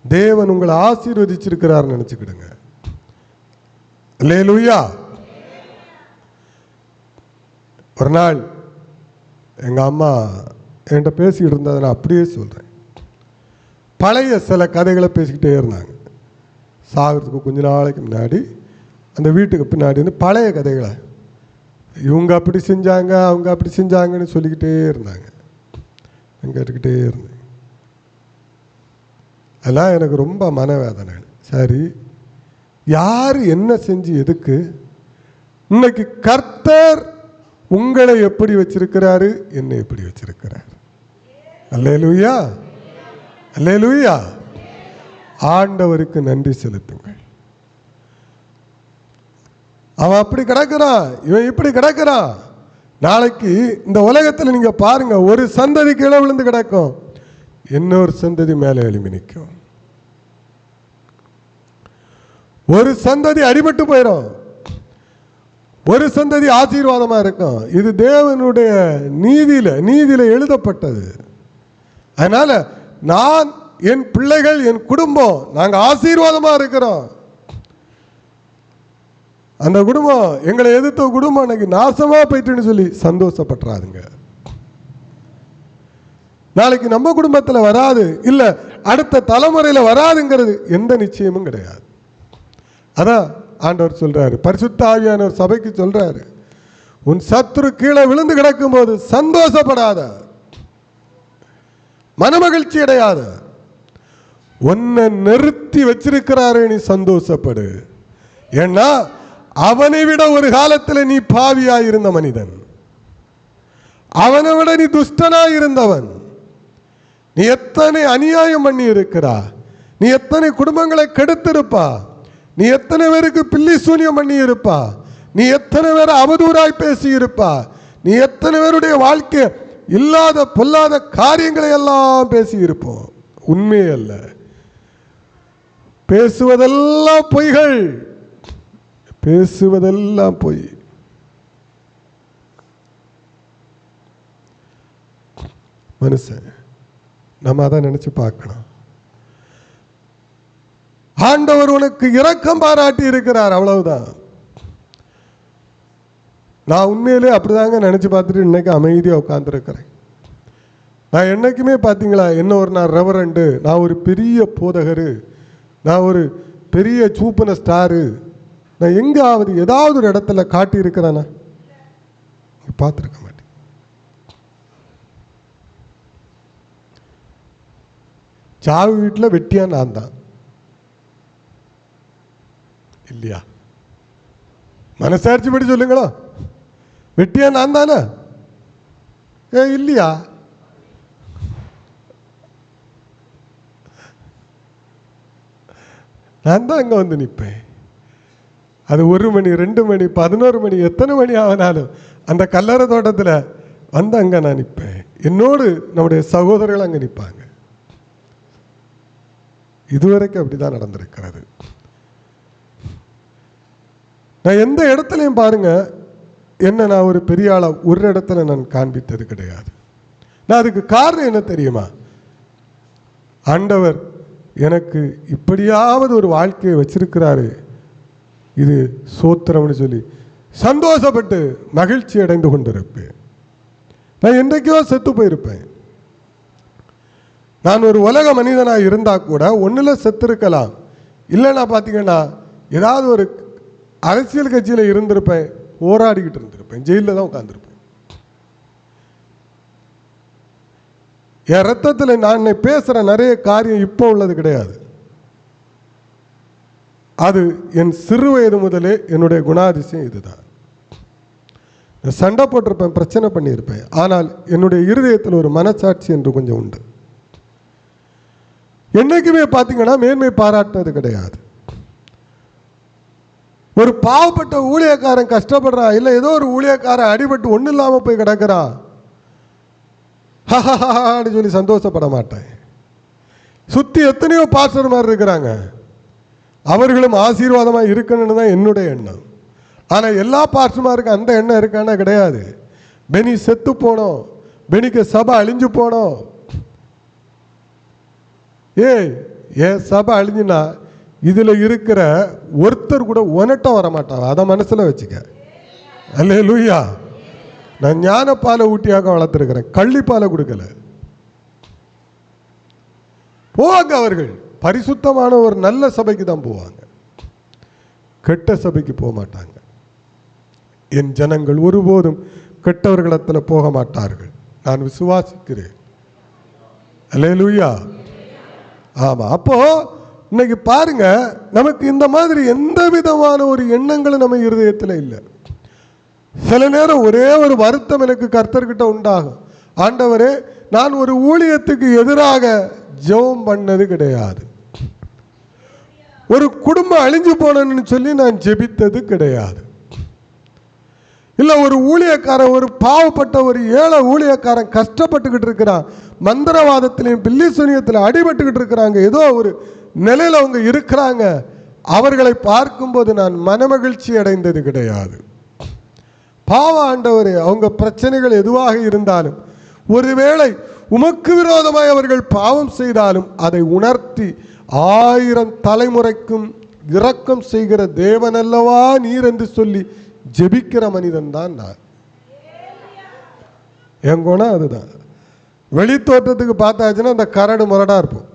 தேவன் உங்களை ஆசீர்வதிச்சிருக்கிறார் நினைச்சுக்கிடுங்க. அல்லேலூயா. ஒரு நாள் எங்கள் அம்மா என்கிட்ட பேசிக்கிட்டு இருந்ததை நான் அப்படியே சொல்கிறேன். பழைய சில கதைகளை பேசிக்கிட்டே இருந்தாங்க. சாகிறதுக்கு கொஞ்ச நாளைக்கு முன்னாடி அந்த வீட்டுக்கு பின்னாடி வந்து பழைய கதைகளை, இவங்க அப்படி செஞ்சாங்க அவங்க அப்படி செஞ்சாங்கன்னு சொல்லிக்கிட்டே இருந்தாங்க. நான் கேட்டுக்கிட்டே இருந்தேன். அதெல்லாம் எனக்கு ரொம்ப மனவேதனை. சரி, யார் என்ன செஞ்சு எதுக்கு இன்னைக்கு கர்த்தர் உங்களை எப்படி வச்சிருக்கிறாரு, என்னை எப்படி வச்சிருக்கிறார். அல்லேலூயா, அல்லேலூயா. ஆண்டவருக்கு நன்றி செலுத்துங்கள். அவன் அப்படி கிடக்கிறான், இவன் இப்படி கிடக்கிறான். நாளைக்கு இந்த உலகத்தில் நீங்க பாருங்க, ஒரு சந்ததி கீழே விழுந்து கிடக்கும், இன்னொரு சந்ததி மேலே எழுப்பி நிற்கும். ஒரு சந்ததி அடிபட்டு போயிடும், ஒரு சந்ததி ஆசீர்வாதமா இருக்கும். இது தேவனுடைய நீதியில எழுதப்பட்டது. அதனால நான், என் பிள்ளைகள், என் குடும்பம், நாங்க ஆசீர்வாதமா இருக்கிறோம். அந்த குடும்பம், எங்களை எதிர்த்த குடும்பம் எனக்கு நாசமா போயிட்டுன்னு சொல்லி சந்தோஷப்பட்டுறாதுங்க. நாளைக்கு நம்ம குடும்பத்தில் வராது, இல்ல அடுத்த தலைமுறையில் வராதுங்கிறது எந்த நிச்சயமும் கிடையாது. அதான் ஆண்டவர் சொல்றாரு, பரிசுத்த ஆவியானவர் சபைக்கு சொல்றாரு, உன் சத்துரு கீழே விழுந்து கிடக்கும் போது சந்தோஷப்படாத, மனமகிழ்ச்சி அடையாத, உன்னை நிறுத்தி வச்சிருக்கிறாரே நீ சந்தோஷப்படு. ஏன்னா அவனை விட ஒரு காலத்தில் நீ பாவியாய் இருந்த மனிதன், அவனை விட நீ துஷ்டனாய் இருந்தவன். நீ எத்தனை அநியாயம் பண்ணி இருக்கிறா, நீ எத்தனை குடும்பங்களை கெடுத்திருப்பா, நீ எத்தனை பேருக்கு பில்லி சூனியம் பண்ணி இருப்பா, நீ எத்தனை பேரை அவதூறாய் பேசி இருப்பா, நீ எத்தனை பேருடைய வாழ்க்கை இல்லாத பொல்லாத காரியங்களை எல்லாம் பேசி இருப்போம். உண்மை அல்ல, பேசுவதெல்லாம் பொய்கள், பேசுவதெல்லாம் பொய். மனுஷன் நம்ம அதை நினைச்சு பார்க்கணும். ஆண்டவர் உனக்கு இரக்கம் பாராட்டி இருக்கிறார், அவ்வளவுதான். நான் உண்மையிலே அப்படிதாங்க நினைச்சு பார்த்துட்டு இன்னைக்கு அமைதியா உட்கார்ந்துருக்கிறேன். நான் என்னைக்குமே பார்த்தீங்களா, என்ன ஒரு நான் ரெவரண்டு, நான் ஒரு பெரிய போதகரு, நான் ஒரு பெரிய சூப்பன ஸ்டாரு, நான் எங்காவது ஏதாவது ஒரு இடத்துல காட்டி இருக்கிறானா? பார்த்துருக்க மாட்டேன். சாவு வீட்டில் வெட்டியா நான் தான் இல்லையா? மனசாட்சி படி சொல்லுங்களா, வெட்டியா நான் தானே? இல்லையா? நான் தான் அங்கே வந்து நிற்பேன். அது 1 மணி 2 மணி 11 மணி எத்தனை மணி ஆனாலும் அந்த கல்லறை தோட்டத்தில் வந்து அங்கே நான் நிற்பேன். என்னோடு நம்முடைய சகோதரர்கள் அங்கே நிற்பாங்க. இதுவரைக்கும் அப்படிதான் நடந்திருக்கிறது. நான் எந்த இடத்துலையும் பாருங்க, என்ன நான் ஒரு பெரிய ஆளா ஒரு இடத்துல நான் காண்பித்தது கிடையாது. நான் அதுக்கு காரணம் என்ன தெரியுமா? ஆண்டவர் எனக்கு இப்படியாவது ஒரு வாழ்க்கையை வச்சிருக்கிறாரு, இது சோத்திரம்னு சொல்லி சந்தோஷப்பட்டு மகிழ்ச்சி அடைந்து கொண்டிருப்பேன். நான் என்றைக்கோ செத்து போயிருப்பேன். நான் ஒரு உலக மனிதனாக இருந்தா கூட ஒன்றில் செத்துருக்கலாம், இல்லைன்னா பார்த்தீங்கன்னா ஏதாவது ஒரு அரசியல் கட்சியில் இருந்திருப்பேன், போராடிக்கிட்டு இருந்திருப்பேன், ஜெயிலில் தான் உட்காந்துருப்பேன். என் ரத்தத்தில் நான் பேசுகிற நிறைய காரியம் இப்போ உள்ளது கிடையாது. அது என் சிறு வயது முதலே என்னுடைய குணாதிசயம் இதுதான். சண்டை போட்டிருப்பேன், பிரச்சனை பண்ணியிருப்பேன், ஆனால் என்னுடைய இருதயத்தில் ஒரு மனசாட்சி என்று கொஞ்சம் உண்டு. என்னைக்குமே பார்த்தீங்கன்னா மேன்மை பாராட்டினது கிடையாது. ஒரு பாவப்பட்ட ஊழியக்காரன் கஷ்டப்படுறான், இல்லை ஏதோ ஒரு ஊழியக்காரன் அடிபட்டு ஒன்றும் இல்லாமல் போய் கிடக்கிறான், ஹஹான்னு சொல்லி சந்தோஷப்பட மாட்டேன். சுற்றி எத்தனையோ பாஸ்டர் மாதிரி இருக்கிறாங்க, அவர்களும் ஆசீர்வாதமாக இருக்கணும்னு தான் என்னுடைய எண்ணம். ஆனால் எல்லா பாஸ்டர்மாருக்கும் அந்த எண்ணம் இருக்கானா? கிடையாது. பெனி செத்து போனோம், பெனிக்கு சபை அழிஞ்சு போனோம். ஏன் சபை அழிஞ்சுனா இதில் இருக்கிற ஒருத்தர் கூட ஒனட்டம் வரமாட்டாங்க, அதை மனசில் வச்சுக்க. அல்லேலூயா. நான் ஞானப்பாலை ஊட்டியாக வளர்த்துருக்கிறேன், கள்ளிப்பாலை கொடுக்கல. போவாங்க அவர்கள், பரிசுத்தமான ஒரு நல்ல சபைக்கு தான் போவாங்க, கெட்ட சபைக்கு போக மாட்டாங்க. என் ஜனங்கள் ஒருபோதும் கெட்டவர்களிடத்தில் போக மாட்டார்கள், நான் விசுவாசிக்கிறேன். அல்லேலூயா. ஆமா. அப்போ இன்னைக்கு பாருங்க, நமக்கு இந்த மாதிரி எந்த விதமான ஒரு எண்ணங்களும் நம்ம இருதயத்தில் இல்லை. சில நேரம் ஒரே ஒரு வருத்தம் எனக்கு கர்த்தர்கிட்ட உண்டாகும். ஆண்டவரே, நான் ஒரு ஊழியத்துக்கு எதிராக ஜெபம் பண்ணது கிடையாது, ஒரு குடும்பம் அழிஞ்சு போனன்னு சொல்லி நான் ஜெபித்தது கிடையாது, இல்லை ஒரு ஊழியக்காரன், ஒரு பாவப்பட்ட ஒரு ஏழை ஊழியக்காரன் கஷ்டப்பட்டுக்கிட்டு இருக்கிறான், மந்திரவாதத்திலையும் பில்லி சூனியத்தில் அடிபட்டுக்கிட்டு இருக்கிறாங்க, ஏதோ ஒரு நிலையில் அவங்க இருக்கிறாங்க, அவர்களை பார்க்கும்போது நான் மனமகிழ்ச்சி அடைந்தது கிடையாது. பாவ ஆண்டவரே, அவங்க பிரச்சனைகள் எதுவாக இருந்தாலும், ஒருவேளை உமக்கு விரோதமாய் அவர்கள் பாவம் செய்தாலும் அதை உணர்த்தி 1000 தலைமுறைக்கும் இரக்கம் செய்கிற தேவன் அல்லவா நீர் என்று சொல்லி ஜெபிக்கிற மனிதன் தான் நான். என் குணம் அதுதான். வெளி தோற்றத்துக்கு பார்த்தாச்சுன்னா அந்த கரடு முரடா இருப்போம்.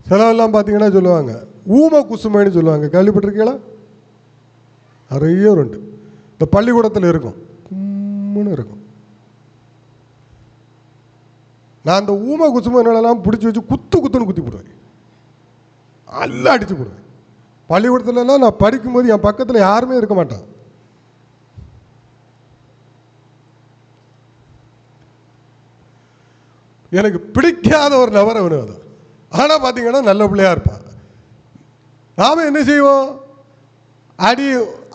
சிலவெல்லாம் பார்த்தீங்கன்னா சொல்லுவாங்க ஊம குசுமைன்னு சொல்லுவாங்க, கேள்விப்பட்டிருக்கீங்களா? நிறைய உண்டு. இந்த பள்ளிக்கூடத்தில் இருக்கும், கும்முன்னு இருக்கும். நான் அந்த ஊம குசுமைலாம் பிடிச்சி வச்சு குத்துன்னு குத்தி போடுவேன், நல்லா அடிச்சு போடுவேன். பள்ளிக்கூடத்துலலாம் நான் படிக்கும்போது என் பக்கத்தில் யாருமே இருக்க மாட்டான். எனக்கு பிடிக்காத ஒரு நபர் அவனு. அதான் ஆனால் பார்த்தீங்கன்னா நல்ல பிள்ளையா இருப்பான். நாம என்ன செய்வோம்? அடி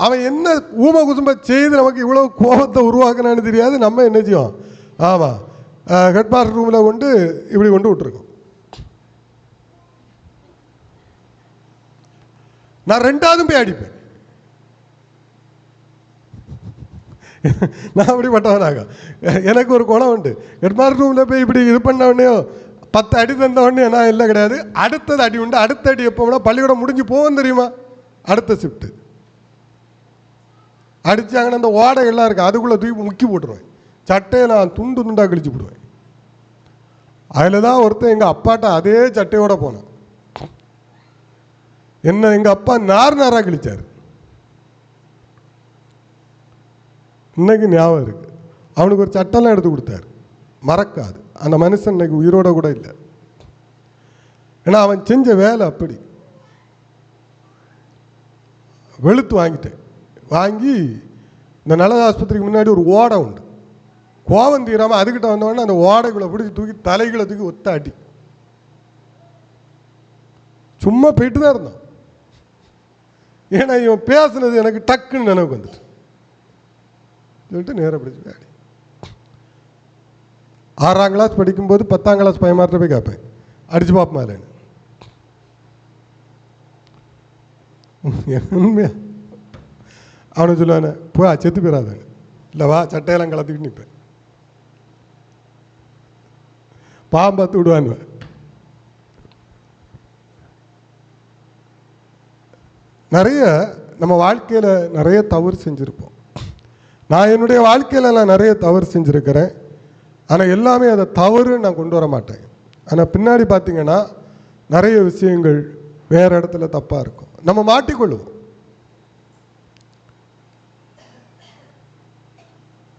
அவன் என்ன ஊம குசும்ப செய்து நமக்கு இவ்வளோ கோபத்தை உருவாக்குனான்னு தெரியாது. நம்ம என்ன செய்வோம்? ஆமாம், ஹெட் மாஸ்டர் ரூமில் கொண்டு இப்படி கொண்டு விட்டுருக்கோம். நான் 2ஆவதும் போய் அடிப்பேன். நான் அப்படிப்பட்டவனாக. எனக்கு ஒரு குணம் உண்டு. ஹெட் மாஸ்டர் ரூமில் போய் இப்படி இது பண்ண உடனே 10 அடி தந்த உடனே நான் இல்லை கிடையாது, அடுத்தது அடி உண்டு. அடுத்த அடி எப்போனா பள்ளிக்கூடம் முடிஞ்சு போவோம் தெரியுமா? அடுத்த ஷிஃப்ட்டு அடித்தாங்கன்னா அந்த ஓடைகள்லாம் இருக்குது, அதுக்குள்ளே தூக்கி முக்கி போட்டுருவேன். சட்டையை நான் துண்டு துண்டாக கிழிச்சு போடுவேன். அதில் தான் ஒருத்தன் எங்கள் அப்பாட்ட அதே சட்டையோடு போனான். என்ன எங்கள் அப்பா நாராக கிழிச்சார். இன்னைக்கு ஞாபகம் இருக்கு. அவனுக்கு ஒரு சட்டெல்லாம் எடுத்து கொடுத்தாரு, மறக்காது. அந்த மனுஷன் இன்னைக்கு உயிரோட கூட இல்லை. ஏன்னா அவன் செஞ்ச வேலை அப்படி. வெளுத்து வாங்கிட்டேன். வாங்கி இந்த நல ஆஸ்பத்திரிக்கு முன்னாடி ஒரு ஓடை உண்டு. கோவம் தீராமல் அதுக்கிட்ட வந்தோடனே அந்த ஓடைக்குள்ளே பிடிச்சி தூக்கி தலைகளை தூக்கி ஒத்த அடி. சும்மா போயிட்டு தான் இருந்தோம். ஏன்னா இவன் பேசுனது எனக்கு டக்குன்னு நினைவுக்கு வந்துட்டு சொல்லிட்டு நேராக பிடிச்சி அடி. 6ஆம் கிளாஸ் படிக்கும்போது 10ஆம் கிளாஸ் பயமாற்ற போய் கேட்பேன், அடிச்சு பார்ப்போமா இல்லைன்னு. உண்மையா அவனை சொல்லுவானே, போய் செத்து போயிடாதானு. இல்லை வா, சட்டையெல்லாம் கலத்துக்கிட்டு நிற்பேன், பாம்பத்து விடுவான். நிறைய நம்ம வாழ்க்கையில் நிறைய தவறு செஞ்சுருப்போம். நான் என்னுடைய வாழ்க்கையில் நான் நிறைய தவறு செஞ்சுருக்கிறேன். ஆனால் எல்லாமே அதை தவறு நான் கொண்டு வர மாட்டேன். ஆனால் பின்னாடி பார்த்தீங்கன்னா நிறைய விஷயங்கள் வேறு இடத்துல தப்பாக இருக்கும், நம்ம மாட்டிக்கொள்ளுவோம்.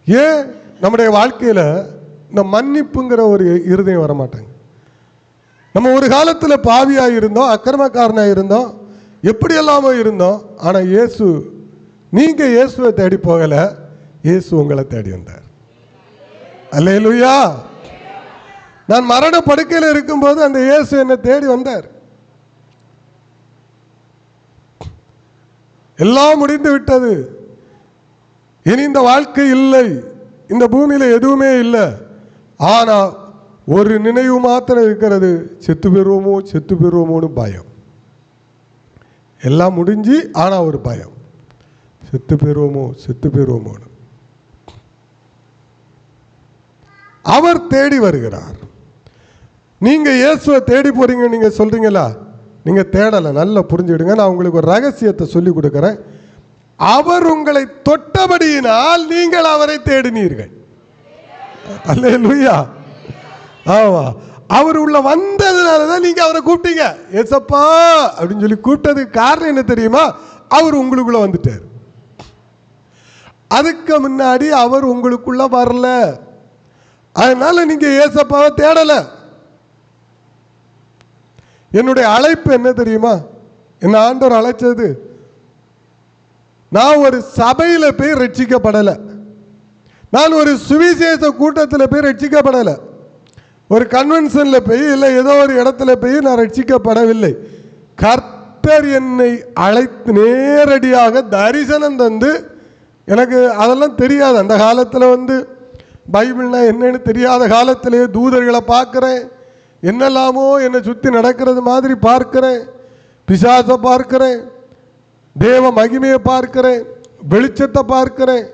ஏன் நம்முடைய வாழ்க்கையில் இந்த மன்னிப்புங்கிற ஒரு இருதயம் வர மாட்டாங்க? நம்ம ஒரு காலத்தில் பாவியாக இருந்தோம், அக்கிரமக்காரனாக இருந்தோம், எப்படி எல்லாமோ இருந்தோம். ஆனால் இயேசு, நீங்கள் இயேசுவை தேடி போகலை, இயேசு உங்களை தேடி வந்தார். அல்லேலூயா. நான் மரண படுக்கையில் இருக்கும்போது அந்த இயேசு என்னை தேடி வந்தார். எல்லாம் முடிந்து விட்டது, இனி இந்த வாழ்க்கை இல்லை, இந்த பூமியில் எதுவுமே இல்லை. ஆனால் ஒரு நினைவு மாத்திரம் இருக்கிறது, செத்து பெறுவோமோ செத்து பெறுவோமோன்னு பயம். எல்லாம் முடிஞ்சு ஆனால் ஒரு பயம், செத்து பெறுவோமோ செத்து பெறுவோமோன்னு. அவர் தேடி வருகிறார். நீங்க இயேசுவை தேடி போறீங்க, நீங்க சொல்றீங்களா? நீங்க தேடலை. நல்லா புரிஞ்சுடுங்க. நான் உங்களுக்கு ஒரு ரகசியத்தை சொல்லி கொடுக்கிறேன். அவர் உங்களை தொட்டபடியினால் நீங்கள் அவரை தேடினீர்கள். அல்லேலூயா. ஆமா, அவர் உள்ள வந்ததுனாலதான் நீங்க அவரை கூப்பிட்டீங்க. ஏசப்பா அப்படின்னு சொல்லி கூப்பிட்டதுக்கு காரணம் என்ன தெரியுமா? அவர் உங்களுக்குள்ள வந்துட்டார். அதுக்கு முன்னாடி அவர் உங்களுக்குள்ள வரல. அதனால நீங்க ஏசப்பாவை தேடல. என்னுடைய அழைப்பு என்ன தெரியுமா? என்ன ஆண்டவர் அழைச்சது. நான் ஒரு சபையில் போய் ரட்சிக்கப்படலை, நான் ஒரு சுவிசேஷ கூட்டத்தில் போய் ரட்சிக்கப்படலை, ஒரு கன்வென்ஷனில் போய் இல்லை ஏதோ ஒரு இடத்துல போய் நான் ரட்சிக்கப்படவில்லை. கர்த்தர் என்னை அழைத்து நேரடியாக தரிசனம் தந்து, எனக்கு அதெல்லாம் தெரியாது அந்த காலத்தில் பைபிள்னா என்னன்னு தெரியாத காலத்திலே தூதர்களை பார்க்குறேன், என்னெல்லாமோ என்னை சுற்றி நடக்கிறது மாதிரி பார்க்கிறேன், பிசாசை பார்க்கிறேன், தேவ மகிமையை பார்க்கிறேன், வெளிச்சத்தை பார்க்கிறேன்.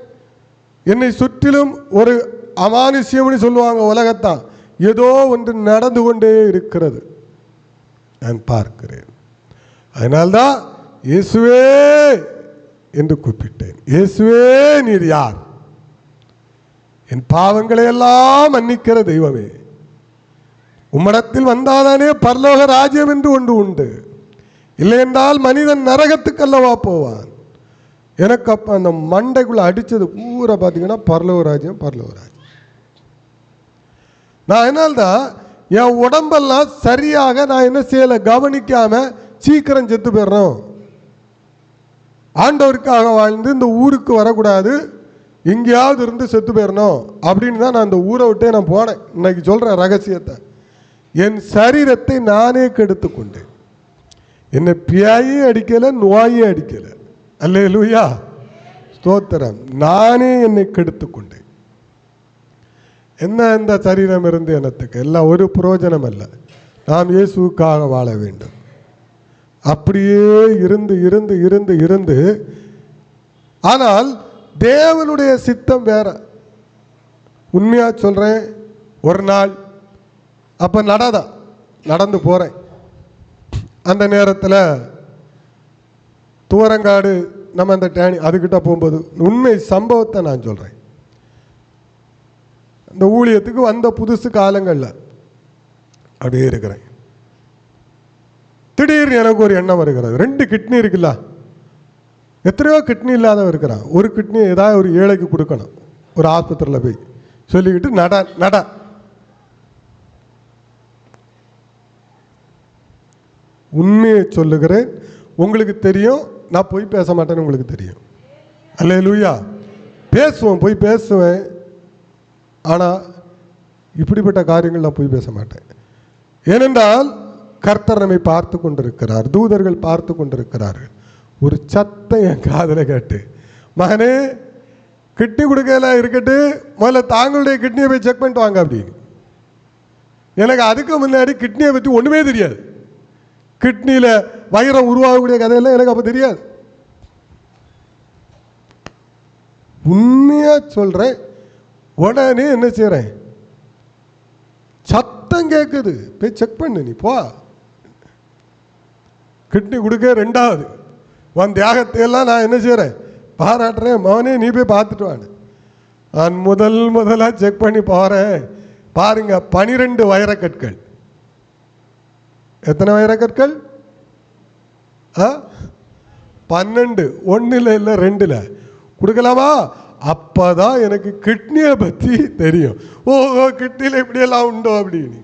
என்னை சுற்றிலும் ஒரு அமானுஷ்யம்னு சொல்லுவாங்க உலகத்தான், ஏதோ ஒன்று நடந்து கொண்டே இருக்கிறது நான் பார்க்கிறேன். அதனால்தான் இயேசுவே என்று கூப்பிட்டேன். இயேசுவே நீர் யார்? என் பாவங்களை எல்லாம் மன்னிக்கிற தெய்வமே, உம்மிடத்தில் வந்தாதானே பரலோக ராஜ்யம் என்று ஒன்று உண்டு, இல்லை என்றால் மனிதன் நரகத்துக்கு அல்லவா போவான். எனக்கு அப்போ அந்த மண்டைக்குள்ள அடித்தது பூரா பார்த்தீங்கன்னா பரலோக ராஜ்யம், பரலோக ராஜ்யம். நான் என்னால்தான் என் உடம்பெல்லாம் சரியாக நான் என்ன செய்யலை, கவனிக்காம சீக்கிரம் செத்து போயிடுறோம். ஆண்டவருக்காக வாழ்ந்து இந்த ஊருக்கு வரக்கூடாது, எங்கேயாவது இருந்து செத்து போயிடணும் அப்படின்னு தான் நான் இந்த ஊரை விட்டே நான் போனேன். இன்னைக்கு சொல்கிறேன் ரகசியத்தை. என் சரீரத்தை நானே கெடுத்து கொண்டேன். என்னை பியாயே அடிக்கலை, நோயே அடிக்கலை. அல்லேலூயா, ஸ்தோத்திரம். நானே என்னை கெடுத்து கொண்டேன். என்ன இந்த சரீரம் இருந்து எனத்துக்கு எல்லாம் ஒரு பிரயோஜனம் அல்ல. நாம் இயேசுக்காக வாழ வேண்டும். அப்படியே இருந்து இருந்து இருந்து இருந்து ஆனால் தேவனுடைய சித்தம் வேற. உண்மையாக சொல்கிறேன், ஒரு நாள் அப்போ நடந்து போகிறேன். அந்த நேரத்தில் தூரங்காடு நம்ம அந்த டேனி அதுக்கிட்ட போகும்போது உண்மை சம்பவத்தை நான் சொல்கிறேன். இந்த ஊழியத்துக்கு வந்த புதுசு காலங்களில் அப்படியே இருக்கிறேன். திடீர்னு எனக்கு ஒரு எண்ணம் வருகிறது. 2 கிட்னி இருக்குல்ல, எத்தனையோ கிட்னி இல்லாதவன் இருக்கிறான். ஒரு கிட்னி ஏதாவது ஒரு ஏழைக்கு கொடுக்கணும். ஒரு ஆஸ்பத்திரியில் போய் சொல்லிக்கிட்டு நட உண்மையை சொல்லுகிறேன். உங்களுக்கு தெரியும், நான் போய் பேச மாட்டேன்னு உங்களுக்கு தெரியும். அல்லேலூயா, பேசுவேன், போய் பேசுவேன். ஆனால் இப்படிப்பட்ட காரியங்கள் நான் போய் பேச மாட்டேன். ஏனென்றால் கர்த்தர் நம்மை பார்த்து கொண்டிருக்கிறார், தூதர்கள் பார்த்து கொண்டிருக்கிறார்கள். ஒரு சத்தம் என் காதில் கேட்டு, மகனே கிட்னி கொடுக்கல இருக்கட்டு, முதல்ல தாங்களுடைய கிட்னியை போய் செக் பண்ணிட்டு வாங்க அப்படின்னு. எனக்கு அதுக்கு முன்னாடி கிட்னியை பற்றி ஒன்றுமே தெரியாது. கிட்னியில் வைரம் உருவாகக்கூடிய கதையெல்லாம் எனக்கு அப்போ தெரியாது. உண்மையாக சொல்கிறேன். உடனே என்ன செய்கிறேன், சத்தம் கேட்குது, போய் செக் பண்ணு, நீ போ. கிட்னி கொடுக்க 2வது உன் தியாகத்தையெல்லாம் நான் என்ன செய்கிறேன், பாராட்டுறேன். மகனே நீ போய் பார்த்துட்டு வான்னு. நான் முதலாக செக் பண்ணி போகிறேன். பாருங்க, 12 வைரக்கற்கள். எத்தனை வைரக்கற்கள்? 12. 1 இல்லை 2 கொடுக்கலாமா? அப்போதான் எனக்கு கிட்னியை பற்றி தெரியும். ஓ, கிட்னியில் இப்படியெல்லாம் உண்டோ அப்படின்னு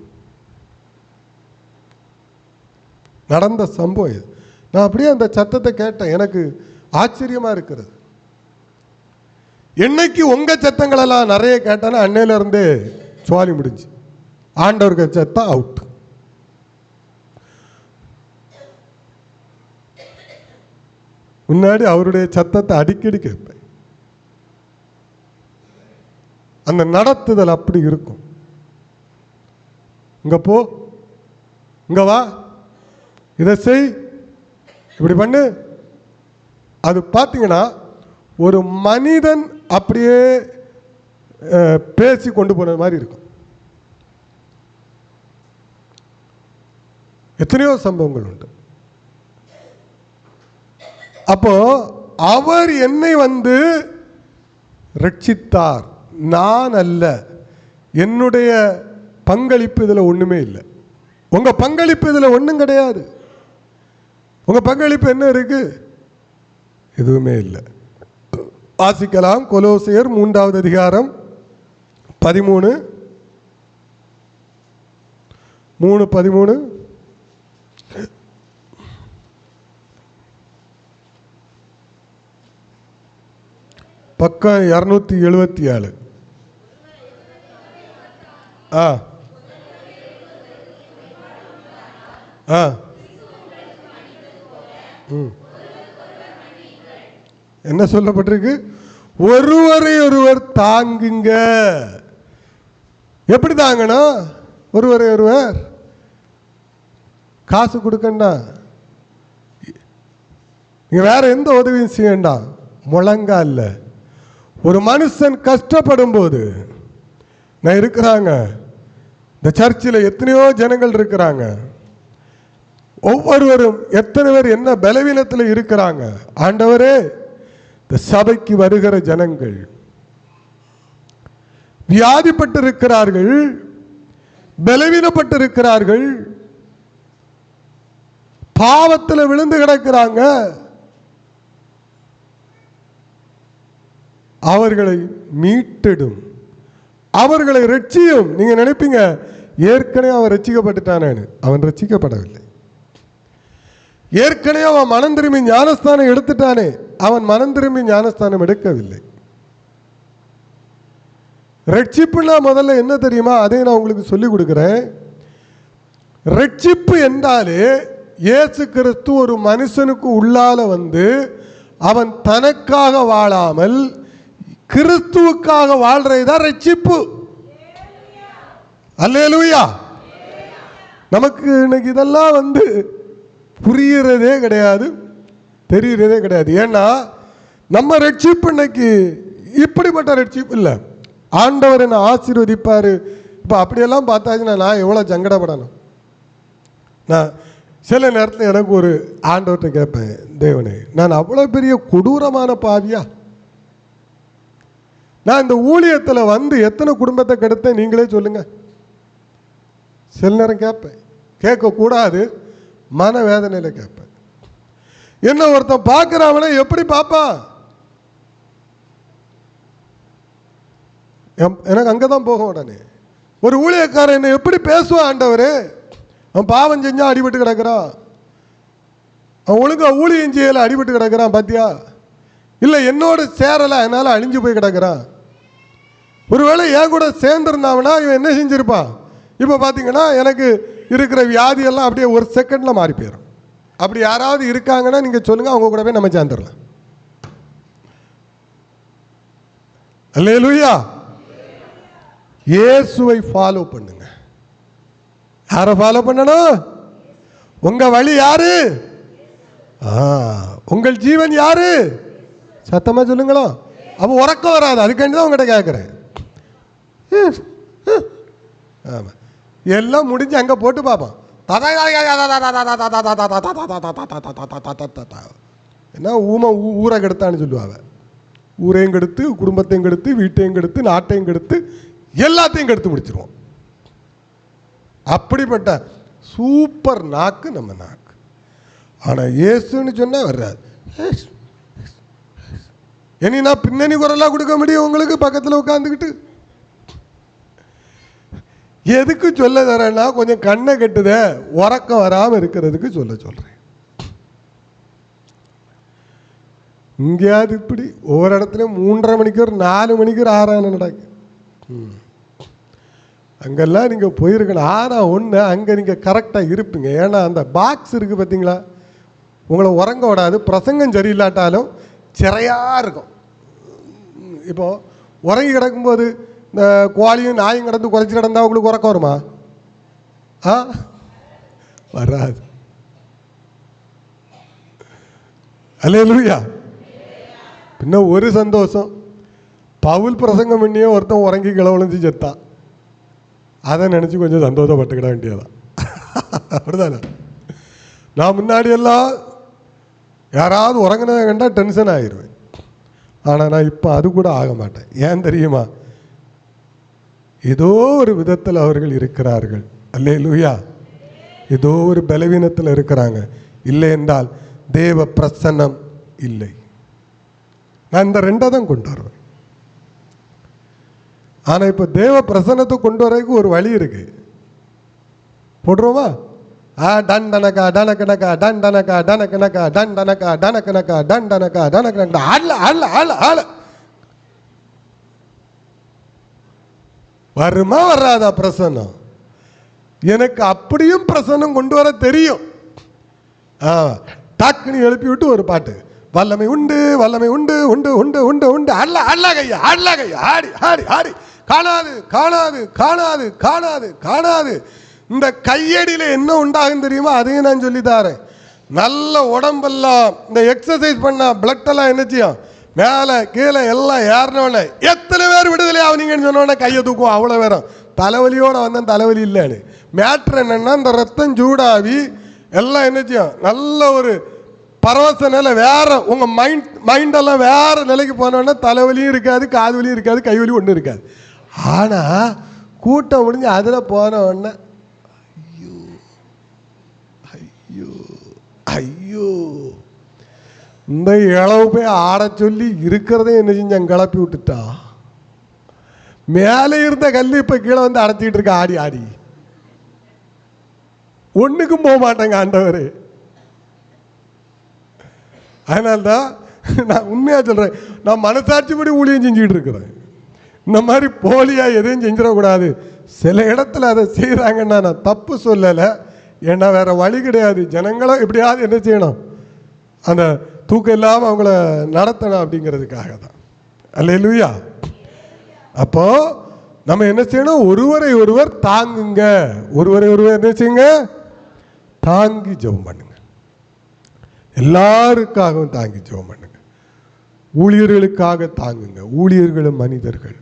நடந்த சம்பவம் இது. நான் அப்படியே அந்த சத்தத்தை கேட்டேன். எனக்கு ஆச்சரியமாக இருக்கிறது. என்னைக்கு உங்கள் சத்தங்களெல்லாம் நிறைய கேட்டேன்னா அன்னையிலேருந்தே சுவாலி முடிஞ்சு. ஆண்டவருக்கு சத்தம் அவுட். முன்னாடி அவருடைய சத்தத்தை அடிக்கடி கேட்பேன். அந்த நடத்துதல் அப்படி இருக்கும். இங்க போ, இங்க வா, இதை செய், இப்படி பண்ணு. அது பார்த்தீங்கன்னா ஒரு மனிதன் அப்படியே பேசி கொண்டு போன மாதிரி இருக்கும். எத்தனையோ சம்பவங்கள் உண்டு. அப்போ அவர் என்னை ரட்சித்தார், நான் அல்ல. என்னுடைய பங்களிப்பு இதில் ஒன்றுமே இல்லை. உங்கள் பங்களிப்பு இதில் ஒன்றும் கிடையாது. உங்கள் பங்களிப்பு என்ன இருக்கு? எதுவுமே இல்லை. வாசிக்கலாம். கொலோசியர் 3வது அதிகாரம் 13. பக்கம் 277. ஆ ஆ என்ன சொல்லப்பட்டிருக்கு? ஒருவரை ஒருவர் தாங்குங்க. எப்படி தாங்கணும்? ஒருவரை ஒருவர் காசு கொடுக்கண்டா, நீங்க வேற எந்த உதவியும் செய்ய வேண்டாம். முழங்கா இல்ல, ஒரு மனுஷன் கஷ்டப்படும் போது நான் இருக்கிறாங்க, இந்த சர்ச்சில் எத்தனையோ ஜனங்கள் இருக்கிறாங்க, ஒவ்வொருவரும் எத்தனை பேர் என்ன பலவீனத்தில் இருக்கிறாங்க. ஆண்டவரே, இந்த சபைக்கு வருகிற ஜனங்கள் வியாதிப்பட்டு இருக்கிறார்கள், பலவீனப்பட்டு இருக்கிறார்கள், பாவத்தில் விழுந்து கிடக்கிறாங்க. அவர்களை மீட்டெடும், அவர்களை ரட்சியும். நீங்க நினைப்பீங்க ஏற்கனவே அவன் ரட்சிக்கப்பட்டுட்டானேன்னு. அவன் ரட்சிக்கப்படவில்லை. ஏற்கனவே அவன் மனம் திரும்பி ஞானஸ்தானம் எடுத்துட்டானே, அவன் மனம் திரும்பி ஞானஸ்தானம் எடுக்கவில்லை. ரட்சிப்புனா முதல்ல என்ன தெரியுமா? அதை நான் உங்களுக்கு சொல்லிக் கொடுக்கிறேன். ரட்சிப்பு என்றாலே இயேசு கிறிஸ்து ஒரு மனுஷனுக்கு உள்ளால வந்து அவன் தனக்காக வாழாமல் கிறிஸ்துவுக்காக வாழ்றதுதான் ரட்சிப்பு. அல்லேலூயா. நமக்கு இன்னைக்கு இதெல்லாம் வந்து புரிகிறதே கிடையாது, தெரிகிறதே கிடையாது. ஏன்னா நம்ம ரட்சிப்பு இன்னைக்கு இப்படிப்பட்ட ரட்சிப்பு இல்லை. ஆண்டவர் என்ன ஆசீர்வதிப்பார். இப்போ அப்படியெல்லாம் பார்த்தாச்சுன்னா நான் எவ்வளோ சங்கடப்படணும். நான் சில நேரத்தில் எனக்கு ஒரு ஆண்டவர்கிட்ட கேட்பேன், தேவனே, நான் அவ்வளோ பெரிய கொடூரமான பாவியா? நான் இந்த ஊழியத்தில் வந்து எத்தனை குடும்பத்தை கெடுத்தேன் நீங்களே சொல்லுங்க. சில நேரம் கேட்பேன், கேட்கக்கூடாது, மன வேதனையில் கேட்பேன். என்ன ஒருத்தன் பார்க்குறாவனே எப்படி பார்ப்பான்? எனக்கு அங்கே தான் போகும். உடனே ஒரு ஊழியக்காரன் என்ன எப்படி பேசுவான்? ஆண்டவரே, அவன் பாவம் செஞ்சால் அடிபட்டு கிடக்கிறான், அவன் ஒழுங்கா ஊழியம் செய்யலை அடிபட்டு கிடக்கிறான் பாத்தியா? இல்லை என்னோட சேரலை அதனால் அழிஞ்சு போய் கிடக்கிறான். ஒருவேளை என் கூட சேர்ந்துருந்தாவனா இவன் என்ன செஞ்சிருப்பான்? இப்போ பார்த்தீங்கன்னா எனக்கு இருக்கிற வியாதியெல்லாம் அப்படியே ஒரு செகண்டில் மாறி போயிடும். அப்படி யாராவது இருக்காங்கன்னா நீங்கள் சொல்லுங்கள், அவங்க கூட போய் நம்ம சேர்ந்துடலாம். அல்லேலூயா. இயேசுவை ஃபாலோ பண்ணுங்க. யாரை ஃபாலோ பண்ணணும்? உங்க வழி யாரு? உங்கள் ஜீவன் யாரு? சத்தமா சொல்லுங்களோ. அப்போ உறக்கம் வராது. அதுக்காண்டி தான் உங்கள்கிட்ட கேட்குறேன். ஆமா, எல்லாம் முடிஞ்சு அங்கே போட்டு பார்ப்போம். என்ன ஊமை ஊரை கெடுத்தான்னு சொல்லுவாங்க. ஊரையும் கெடுத்து, குடும்பத்தையும் கெடுத்து, வீட்டையும் கெடுத்து, நாட்டையும் கெடுத்து, எல்லாத்தையும் கெடுத்து முடிச்சிருவோம். அப்படிப்பட்ட சூப்பர் நாக்கு நம்ம நாக்கு. ஆனால் இயேசுன்னு சொன்னால் வர்றாது. இனி நான் பின்னணி குரலாக கொடுக்க முடியும் உங்களுக்கு பக்கத்தில் உட்காந்துக்கிட்டு? எதுக்கு சொல்ல தரேன்னா, கொஞ்சம் கண்ணை கட்டுத உறக்கம் வராமல் இருக்கிறதுக்கு சொல்கிறேன். இங்கேயாவது இப்படி ஒவ்வொரு இடத்துலையும் 3:30 மணிக்கு ஒரு 4 மணிக்கு ஒரு ஆராதனை நடக்கு. அங்கெல்லாம் நீங்கள் போயிருக்கணும். ஆனால் ஒன்று, அங்கே நீங்கள் கரெக்டாக இருப்பீங்க. ஏன்னா அந்த பாக்ஸ் இருக்குது பார்த்தீங்களா, உங்களை உறங்க விடாது. பிரசங்கம் சரியில்லாட்டாலும் சிறையாக இருக்கும். இப்போது உறங்கி கிடக்கும்போது இந்த கோழியும் நாயும் கிடந்து குறைச்சி கிடந்தா உங்களுக்கு உறக்கம் வருமா? வராது. அல்லேலூயா. பின்ன ஒரு சந்தோஷம், பவுல் பிரசங்கம் பண்ணியே ஒருத்தன் உறங்கி கிளவழிஞ்சு செத்தான். அதை நினச்சி கொஞ்சம் சந்தோஷப்பட்டுக்கிட வேண்டியதான். அப்படிதானே? நான் முன்னாடியெல்லாம் யாராவது உறங்கினதை கண்டால் டென்ஷன் ஆகிடுவேன். ஆனால் நான் இப்போ அது கூட ஆக மாட்டேன். ஏன் தெரியுமா? ஏதோ ஒரு விதத்தில் அவர்கள் இருக்கிறார்கள். அல்லேலூயா. ஏதோ ஒரு பலவீனத்தில் இருக்கிறாங்க. இல்லை என்றால் தேவ பிரசன்னம் இல்லை. நான் இந்த 2 தான் கொண்டு வருவேன். ஆனால் இப்போ தேவ பிரசன்னத்தை கொண்டு வரதுக்கு ஒரு வழி இருக்கு. போடுறோமா? டன் டனக்கா டனக்கனக்கா டன் டனக்கா டனக்கனக்கா டன் டனக்கா டனக்கனக்கா டன் டனக்கா டனக்கனக்கா ஆடல ஆடல ஆடல ஆடல வருமா வராதா பிரசன்னம்? எனக்கு அப்படியும் பிரசன்னம் கொண்டு வர தெரியும். டக்குன்னு எழுப்பி விட்டு ஒரு பாட்டு, வல்லமை உண்டு வல்லமை உண்டு உண்டு உண்டு உண்டு உண்டு அல்ல கையா ஆடி ஆடி ஆடி, காணாது காணாது காணாது காணாது காணாது. இந்த கையடியில் என்ன உண்டாகும் தெரியுமா? அதையும் நான் சொல்லி தாரேன். நல்ல உடம்பெல்லாம் இந்த எக்ஸசைஸ் பண்ண பிளட் எல்லாம் என்ன செய்யும், மேலே கீழே எல்லாம் ஏறினோடனே எத்தனை பேர் விடுதலை ஆகுனீங்கன்னு சொன்னோடனே கையை தூக்கும். அவ்வளோ பேரும் தலைவலியோட வந்தேன், தலைவலி இல்லைன்னு. மேட்ரு என்னென்னா, இந்த ரத்தம் சூடாகி எல்லாம் என்ன செய்யும், நல்ல ஒரு பரவச நிலை, வேற உங்கள் மைண்டெல்லாம் வேற நிலைக்கு போனோடனே தலைவலியும் இருக்காது, காது வலியும் இருக்காது, கைவலி ஒன்றும் இருக்காது. ஆனால் கூட்டம் முடிஞ்சு அதில் போன உடனே ஐயோ ஐயோ ஐயோ, இந்த இளவு போய் ஆட சொல்லி இருக்கிறதே என்ன செஞ்சான், கிளப்பி விட்டுட்டா. மேலே இருந்த கல் இப்போ கீழே வந்து அடைச்சிக்கிட்டு இருக்க ஆடி ஆடி. ஒன்றுக்கும் போக மாட்டேங்க ஆண்டவர். அதனால்தான் நான் உண்மையாக சொல்கிறேன், நான் மனசாட்சிப்படி ஊழியம் செஞ்சுக்கிட்டு இருக்கிறேன். இந்த மாதிரி போலியாக எதையும் செஞ்சிடக்கூடாது. சில இடத்துல அதை செய்கிறாங்கன்னா நான் தப்பு சொல்லலை, ஏன்னா வேறு வழி கிடையாது. ஜனங்களும் எப்படியாவது என்ன செய்யணும், அந்த தூக்கம் இல்லாமல் அவங்கள நடத்தணும் அப்படிங்கிறதுக்காக தான். அல்லேலூயா. அப்போ நம்ம என்ன செய்யணும், ஒருவரை ஒருவர் தாங்குங்க, ஒருவரை ஒருவர் என்ன செய்யுங்க, தாங்கி ஜெபம் பண்ணுங்க. எல்லாருக்காகவும் தாங்கி ஜெபம் பண்ணுங்க. ஊழியர்களுக்காக தாங்குங்க. ஊழியர்களும் மனிதர்கள்.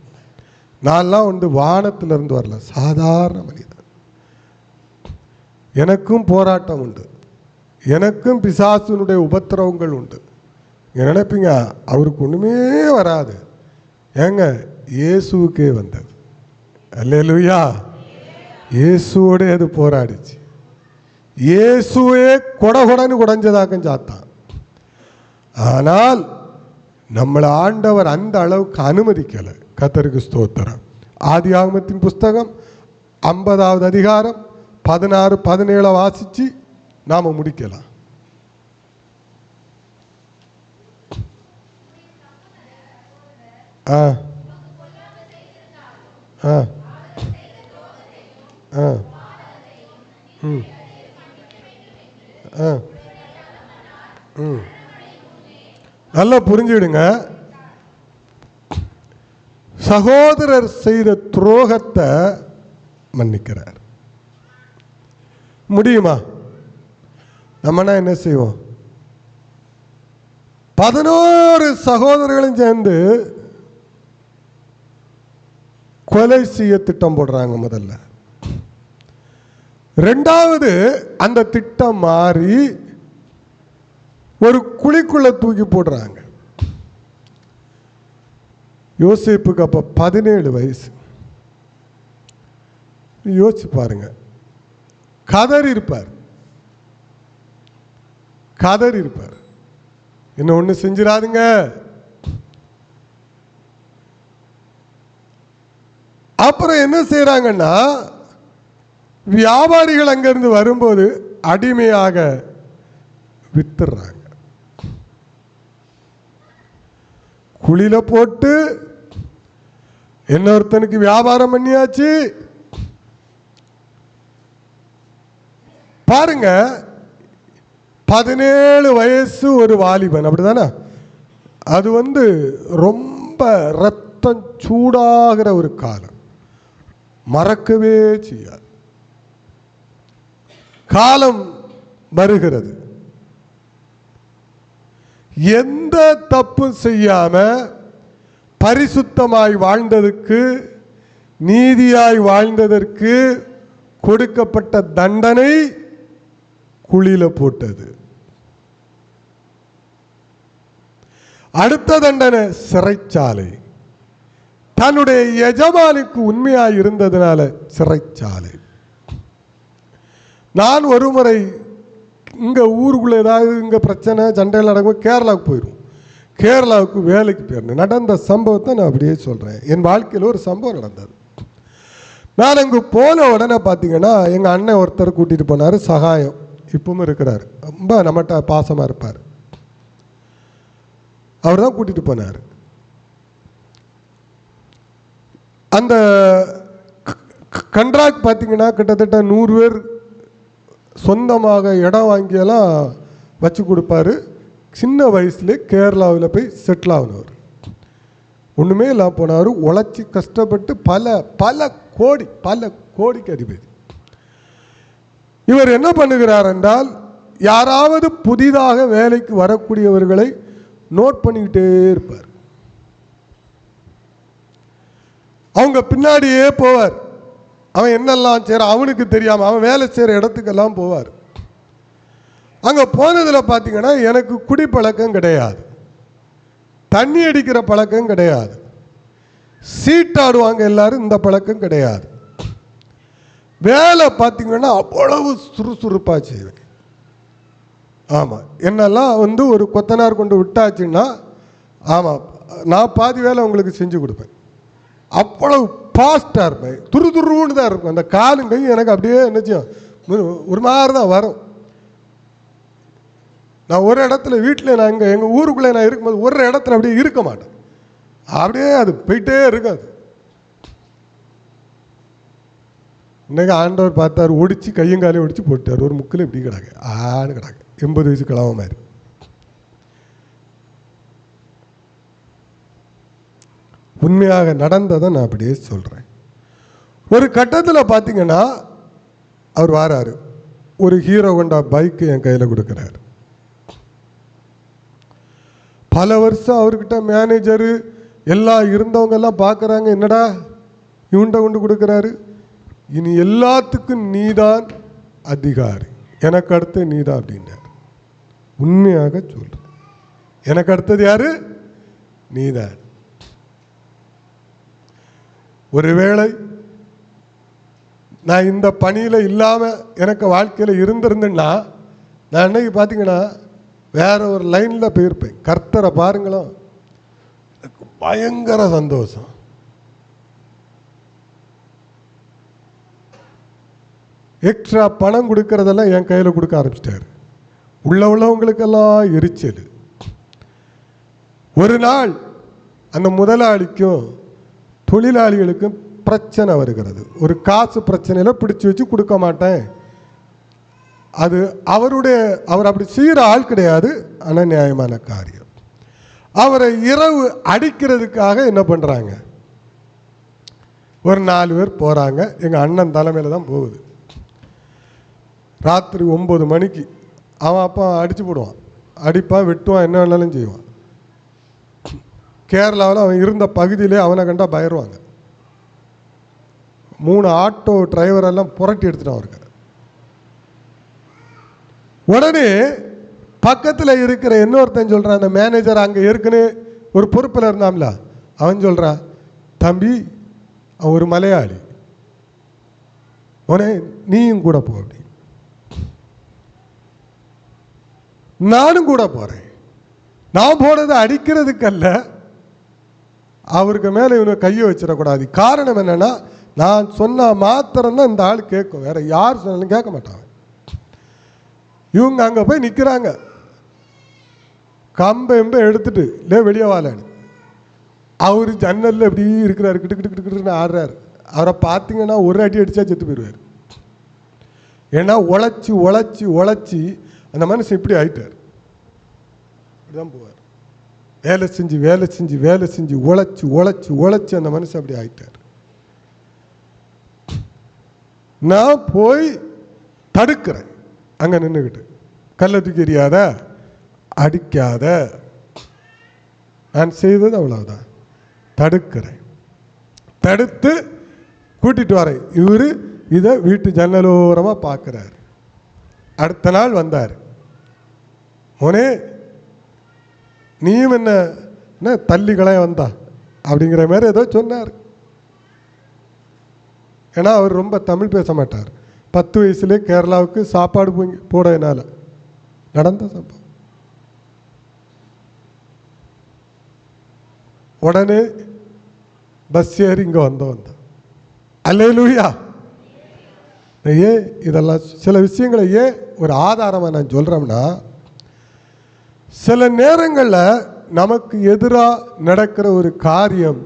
நான்லாம் வந்து வானத்திலிருந்து வரல, சாதாரண மனிதன். எனக்கும் போராட்டம் உண்டு, எனக்கும் பிசாசுனுடைய உபத்திரவங்கள் உண்டு. நினைப்பீங்க அவருக்கு ஒன்றுமே வராது. ஏங்க, இயேசுவுக்கே வந்தது. அல்லேலூயா. இயேசுவோட அது போராடிச்சு. இயேசுவே கொடன்னு குடைஞ்சதாக்கும் சாத்தான். ஆனால் நம்மளை ஆண்டவர் அந்த அளவுக்கு அனுமதிக்கலை. கர்த்தருக்கு ஸ்தோத்திரம். ஆதியாகமத்தின் புஸ்தகம் 50வது அதிகாரம் 16, 17 வாசிச்சு நாம முடிக்கலாம். நல்லா புரிஞ்சுடுங்க. சகோதரர் செய்த துரோகத்தை மன்னிக்கிறார். முடியுமா? நம்மனா என்ன செய்வோம்? 11 சகோதரர்களும் சேர்ந்து கொலை செய்ய திட்டம் போடுறாங்க. முதல்ல. ரெண்டாவது அந்த திட்டம் மாறி ஒரு குழிக்குள்ள தூக்கி போடுறாங்க. யோசேப்புக்கு அப்ப 17 வயசு. யோசிச்சு பாருங்க. கதறி இருப்பார். என்ன ஒண்ணு செஞ்சிடாதுங்க. அப்புறம் என்ன செய்யறாங்கன்னா, வியாபாரிகள் அங்கிருந்து வரும்போது அடிமையாக வித்துறாங்க. குழியில போட்டு இன்னொருத்தனுக்கு வியாபாரம் பண்ணியாச்சு. பாருங்க, 17 வயசு ஒரு வாலிபன், அப்படிதானே? அது வந்து ரொம்ப ரத்தம் சூடாகிற ஒரு காலம், மறக்கவே செய்யாது. காலம் வருகிறது. எந்த தப்பும் செய்யாம பரிசுத்தமாய் வாழ்ந்ததற்கு, நீதியாய் வாழ்ந்ததற்கு கொடுக்கப்பட்ட தண்டனை குழியில போட்டது. அடுத்த தண்டனை சிறைச்சாலை. தன்னுடைய எஜமானுக்கு உண்மையாய் இருந்ததுனால சிறைச்சாலை. நான் ஒரு முறை இங்க ஊருக்குள்ள ஏதாவது இங்க பிரச்சனை சண்டையில் நடக்கும், கேரளாவுக்கு போயிடும். கேரளாவுக்கு வேலைக்கு போயிருந்தேன். நடந்த சம்பவத்தை நான் அப்படியே சொல்றேன். என் வாழ்க்கையில் ஒரு சம்பவம் நடந்தது. நான் அங்கே போன உடனே பார்த்தீங்கன்னா, எங்கள் அண்ணன் ஒருத்தர் கூட்டிகிட்டு போனார். சகாயம் இப்பவும் இருக்கிறார், ரொம்ப நம்மகிட்ட பாசமாக இருப்பார். அவர் தான் கூட்டிகிட்டு போனார். அந்த கண்ட்ராக்ட் பார்த்தீங்கன்னா கிட்டத்தட்ட 100 பேர் சொந்தமாக இடம் வாங்கியெல்லாம் வச்சு கொடுப்பாரு. சின்ன வயசுல கேரளாவில் போய் செட்டில் ஆகினவர், ஒன்றுமே இல்லாமல் போனார். உழைச்சி கஷ்டப்பட்டு பல கோடிக்கு அதிபதி. இவர் என்ன பண்ணுகிறார் என்றால், யாராவது புதிதாக வேலைக்கு வரக்கூடியவர்களை நோட் பண்ணிக்கிட்டே இருப்பார். அவங்க பின்னாடியே போவார். அவன் என்னெல்லாம் செய்கிறான் அவனுக்கு தெரியாமல் அவன் வேலை செய்கிற இடத்துக்கெல்லாம் போவார். அங்கே போனதில் பார்த்தீங்கன்னா, எனக்கு குடிப்பழக்கம் கிடையாது, தண்ணி அடிக்கிற பழக்கம் கிடையாது, சீட்டாடுவாங்க எல்லாரும், இந்த பழக்கம் கிடையாது. வேலை பார்த்தீங்கன்னா அவ்வளவு சுறுசுறுப்பாக செய்வேன். ஆமாம், என்னெல்லாம் ஒரு கொத்தனார் கொண்டு விட்டாச்சுன்னா, ஆமாம், நான் பாதி வேலை உங்களுக்கு செஞ்சு கொடுப்பேன். அவ்வளவு ஃபாஸ்ட்டாக இருப்பேன், துருதுருன்னு தான் இருக்கும். அந்த காலுங்கையும் எனக்கு அப்படியே என்னச்சும் ஒரு மாதிரி தான் வரும். நான் ஒரு இடத்துல வீட்டில் நான் எங்கள் ஊருக்குள்ளே நான் இருக்கும்போது ஒரு இடத்துல அப்படியே இருக்க மாட்டேன், அப்படியே அது போயிட்டே இருக்காது. இன்னைக்கு ஆண்டவர் பார்த்தார், ஒடிச்சு கையங்காலையும் ஒடிச்சு போட்டார். ஒரு முக்கில் இப்படி கிடாங்க, ஆன்னு கிடாங்க, 80 வயசு கிழவ மாதிரி. உண்மையாக நடந்ததை நான் அப்படியே சொல்கிறேன். ஒரு கட்டத்தில் பார்த்தீங்கன்னா அவர் வாராரு, ஒரு ஹீரோ ஹோண்டா பைக்கு என் கையில் கொடுக்குறாரு. பல வருஷம் அவர்கிட்ட மேனேஜரு எல்லாம் இருந்தவங்க எல்லாம் பார்க்குறாங்க, என்னடா இவன்கிட்ட கொண்டு கொடுக்குறாரு, இனி எல்லாத்துக்கும் நீதான் அதிகாரி, எனக்கு அடுத்து நீதான் அப்படின்னார். உண்மையாக சொல்கிறேன், எனக்கு அடுத்தது யாரு? நீதான். ஒருவேளை நான் இந்த பணியில் இல்லாமல் எனக்கு வாழ்க்கையில் இருந்திருந்தேன்னா, நான் அன்னைக்கு பார்த்தீங்கன்னா வேற ஒரு லைனில் போயிருப்பேன். கர்த்தரை பாருங்களோ, எனக்கு பயங்கர சந்தோஷம். எக்ஸ்ட்ரா பணம் கொடுக்கறதெல்லாம் என் கையில் கொடுக்க ஆரம்பிச்சிட்டாரு. உள்ளவங்களுக்கெல்லாம் எரிச்சல். ஒரு நாள் அந்த முதலாளிக்கும் தொழிலாளிகளுக்கும் பிரச்சனை வருகிறது. ஒரு காசு பிரச்சனையில் பிடிச்சி வச்சு கொடுக்க மாட்டேன். அது அவர் அப்படி செய்கிற ஆள் கிடையாது, ஆனால் நியாயமான காரியம். அவரை இரவு அடிக்கிறதுக்காக என்ன பண்ணுறாங்க, ஒரு 4 பேர் போகிறாங்க. எங்கள் அண்ணன் தலைமையில் தான் போகுது. ராத்திரி 9 மணிக்கு அவன் அப்பா அடித்து போடுவான், அடிப்பான், வெட்டுவான், என்ன வேணாலும் செய்வான். கேரளாவில் அவன் இருந்த பகுதியிலே அவனை கண்டா பயருவாங்க. 3 ஆட்டோ டிரைவரெல்லாம் புரட்டி எடுத்துட்டான் அவருக்கு. உடனே பக்கத்தில் இருக்கிற இன்னொருத்தன் சொல்கிறான், அந்த மேனேஜர் அங்கே ஏற்கனவே ஒரு பொறுப்பில் இருந்தான்ல, அவன் சொல்கிறான், தம்பி அவன் ஒரு மலையாளி, உடனே நீயும் கூட போ அப்படி. நானும் கூட போகிறேன். நான் போனதை அடிக்கிறதுக்கல்ல, அவருக்கு மேலே இவனை கையை வச்சிடக்கூடாது. காரணம் என்னென்னா, நான் சொன்னால் மாத்திரம்தான் இந்த ஆள் கேட்கும், வேற யார் சொன்னாலும் கேட்க மாட்டாங்க. இவங்க அங்கே போய் நிற்கிறாங்க, கம்பை எடுத்துட்டு இல்லை வெளியே வாழன்னு. அவர் ஜன்னலில் எப்படி இருக்கிறாரு, கிட்டு கிட்டு கிட்டு கிட்டுன்னு ஆடுறாரு. அவரை பார்த்தீங்கன்னா ஒரு அடி அடித்தா செத்து போயிடுவார். ஏன்னா உழைச்சி உழைச்சி உழைச்சி அந்த மனுஷன் இப்படி ஆயிட்டார். இப்படிதான் போவார், வேலை செஞ்சு வேலை செஞ்சு வேலை செஞ்சு உழைச்சி உழைச்சி உழைச்சி அந்த மனுஷன் அப்படி ஆயிட்டார். நான் போய் தடுக்கிறேன், அங்கே நின்றுக்கிட்டு, கல்லை தூக்கி எறியாத, அடிக்காத, நான் செய்தது அவ்வளவுதான். தடுக்கிறேன், தடுத்து கூட்டிட்டு வரேன். இவர் இதை வீட்டு ஜன்னலோரமாக பார்க்குறாரு. அடுத்த நாள் வந்தார், மோனே நீயும் என்ன தள்ளி களைய வந்தா அப்படிங்கிற மாதிரி ஏதோ சொன்னார். ஏன்னா அவர் ரொம்ப தமிழ் பேச மாட்டார். 10 வயசுலேயே கேரளாவுக்கு சாப்பாடு போடனால நடந்த சம்பவம். உடனே பஸ் ஏறி இங்கே வந்தான். அல்லேலூயா. ஏன் இதெல்லாம் சில விஷயங்களை ஏன் ஒரு ஆதாரமாக நான் சொல்கிறோம்னா, சில நேரங்களில் நமக்கு எதிராக நடக்கிற ஒரு காரியம்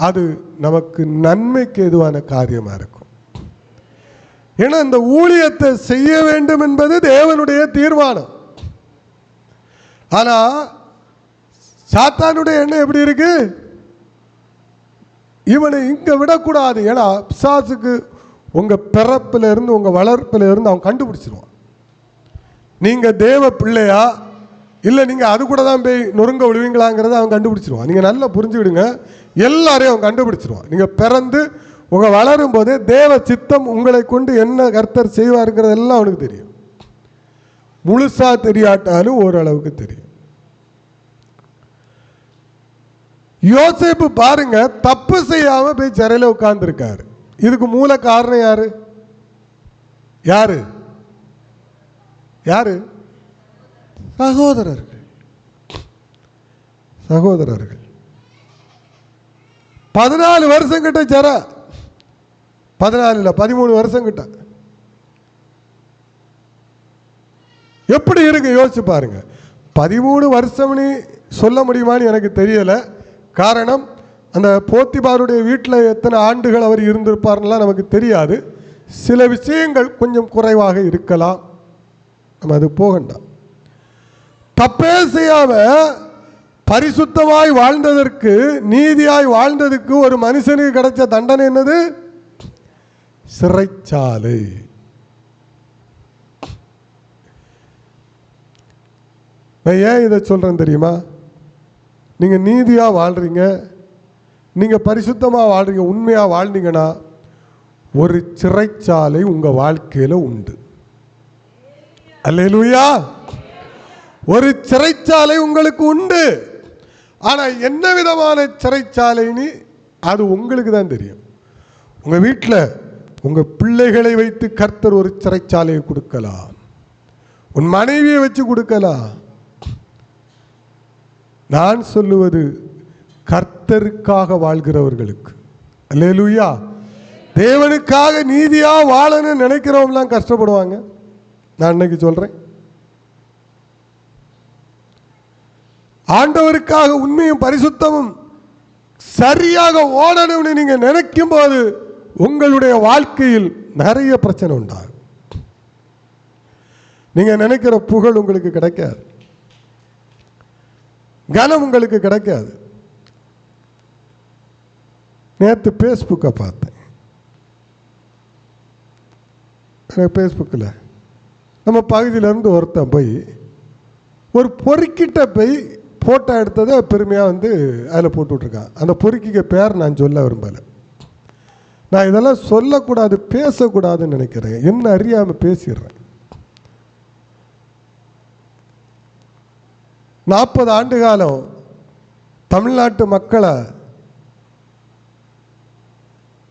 அது நமக்கு நன்மைக்கு எதுவான காரியமாக இருக்கும். ஏன்னா இந்த ஊழியத்தை செய்ய வேண்டும் என்பது தேவனுடைய தீர்மானம். ஆனா சாத்தானுடைய எண்ணம் எப்படி இருக்கு? இவனை இங்க விடக்கூடாது. ஏன்னா பிசாசுக்கு உங்க பிறப்பில இருந்து உங்க வளர்ப்பில இருந்து அவன் கண்டுபிடிச்சிருவான். நீங்க தேவ பிள்ளையா இல்லை நீங்கள் அது கூட தான் போய் நொறுங்க விடுவீங்களாங்கிறத அவன் கண்டுபிடிச்சிருவான். நீங்கள் நல்லா புரிஞ்சுக்கிடுங்க, எல்லாரையும் அவன் கண்டுபிடிச்சிருவான். நீங்கள் பிறந்து உங்கள் வளரும் போதே தேவ சித்தம் உங்களை கொண்டு என்ன கர்த்தர் செய்வாருங்கிறதெல்லாம் அவனுக்கு தெரியும். முழுசா தெரியாட்டாலும் ஓரளவுக்கு தெரியும். யோசேப்பு பாருங்க, தப்பு செய்யாம போய் சிறையில் உட்கார்ந்துருக்காரு. இதுக்கு மூல காரணம் யாரு? யாரு யாரு? சகோதரர்கள். சகோதரர்கள் 14 வருஷம் கிட்ட சிறை, 14 இல்ல 13 வருஷம் கிட்ட. எப்படி இருக்கு யோசிச்சு பாருங்க. 13 வருஷம்னு சொல்ல முடியுமான்னு எனக்கு தெரியல. காரணம், அந்த போத்திபாருடைய வீட்டில் எத்தனை ஆண்டுகள் அவர் இருந்திருப்பார்லாம் நமக்கு தெரியாது. சில விஷயங்கள் கொஞ்சம் குறைவாக இருக்கலாம், நம்ம அது போகண்டாம். தப்பே செய்யாம பரிசுத்தமாய் வாழ்ந்ததற்கு, நீதியாய் வாழ்ந்ததுக்கு ஒரு மனுஷனுக்கு கிடைச்ச தண்டனை என்னது? சிறைச்சாலை. நான் ஏன் இதை சொல்றேன் தெரியுமா? நீங்க நீதியா வாழ்றீங்க, நீங்க பரிசுத்தமா வாழ்றீங்க, உண்மையா வாழ்ந்தீங்கன்னா ஒரு சிறைச்சாலை உங்க வாழ்க்கையில உண்டு. அல்லேலூயா. ஒரு சிறைச்சாலை உங்களுக்கு உண்டு. ஆனா என்ன விதமான சிறைச்சாலைன்னு அது உங்களுக்கு தான் தெரியும். உங்க வீட்டில் உங்க பிள்ளைகளை வைத்து கர்த்தர் ஒரு சிறைச்சாலையை கொடுக்கலாம், உன் மனைவியை வச்சு கொடுக்கலாம். நான் சொல்லுவது கர்த்தருக்காக வாழ்கிறவர்களுக்கு. அல்லேலூயா. தேவனுக்காக நீதியா வாழணும்னு நினைக்கிறவங்களாம் கஷ்டப்படுவாங்க. நான் இன்னைக்கு சொல்றேன், ஆண்டவருக்காக உண்மையும் பரிசுத்தமும் சரியாக ஓடணும்னு நீங்க நினைக்கும் போது உங்களுடைய வாழ்க்கையில் நிறைய பிரச்சனை உண்டாகும். நீங்க நினைக்கிற புகழ் உங்களுக்கு கிடைக்காது, கனம் உங்களுக்கு கிடைக்காது. நேற்று பேஸ்புக்கை பார்த்தேன். பேஸ்புக்கில் நம்ம பகுதியிலேருந்து ஒருத்தன் போய் ஒரு பொறுக்கிட்ட போய் ஃபோட்டோ எடுத்ததை பெருமையாக அதில் போட்டுட்ருக்கான். அந்த பொறுக்கிக்க பேர் நான் சொல்ல விரும்பலை. நான் இதெல்லாம் சொல்லக்கூடாது, பேசக்கூடாதுன்னு நினைக்கிறேன். என்ன அறியாமல் பேசிடுறேன். 40 ஆண்டு காலம் தமிழ்நாட்டு மக்களை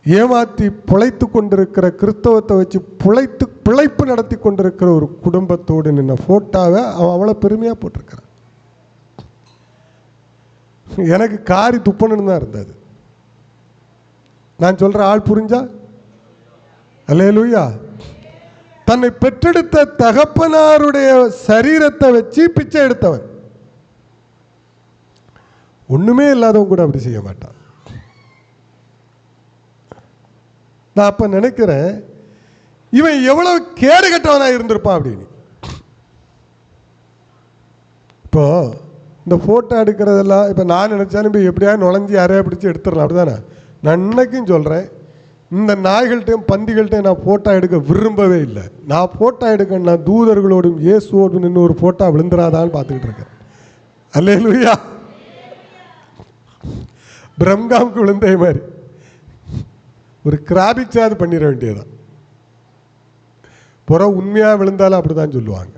ஏமாற்றி பிழைத்து கொண்டிருக்கிற, கிறிஸ்தவத்தை வச்சு பிழைப்பு நடத்தி கொண்டிருக்கிற ஒரு குடும்பத்தோடு நின்ன ஃபோட்டோவை அவன் அவ்வளோ பெருமையாக போட்டிருக்கிறான். எனக்கு காரி துப்பணுன்னு தான் இருந்தது. நான் சொல்ற ஆள் புரிஞ்சா? அல்லேலூயா. தன்னை பெற்றெடுத்த தகப்பனாருடைய சரீரத்தை வச்சு பிச்சை எடுத்தவன். ஒண்ணுமே இல்லாதவன் கூட அப்படி செய்ய மாட்டான். நான் அப்ப நினைக்கிறேன், இவன் எவ்வளவு கேடு கட்டவனா இருந்திருப்பான் அப்படின்னு. இப்போ இந்த போட்டோ எடுக்கிறதெல்லாம் இப்போ நான் நினைச்சாலும் இப்போ எப்படியாவது நுழைஞ்சி யாரையா பிடிச்சி எடுத்துடலாம், அப்படிதானே? நான் இன்னைக்கும் சொல்றேன், இந்த நாய்கள்கிட்டையும் பந்திகள்கிட்டையும் நான் போட்டோ எடுக்க விரும்பவே இல்லை. நான் போட்டோ எடுக்க நான் தூதர்களோடும் இயேசுவோடும் நின்று ஒரு போட்டோ விழுந்துராதான்னு பார்த்துக்கிட்டு இருக்கேன். அல்லேலூயா. பிரம்காவுக்கு விழுந்தே மாதிரி ஒரு கிராபிச்சாவது பண்ணிட வேண்டியதான். புற உண்மையாக விழுந்தாலும் அப்படிதான் சொல்லுவாங்க.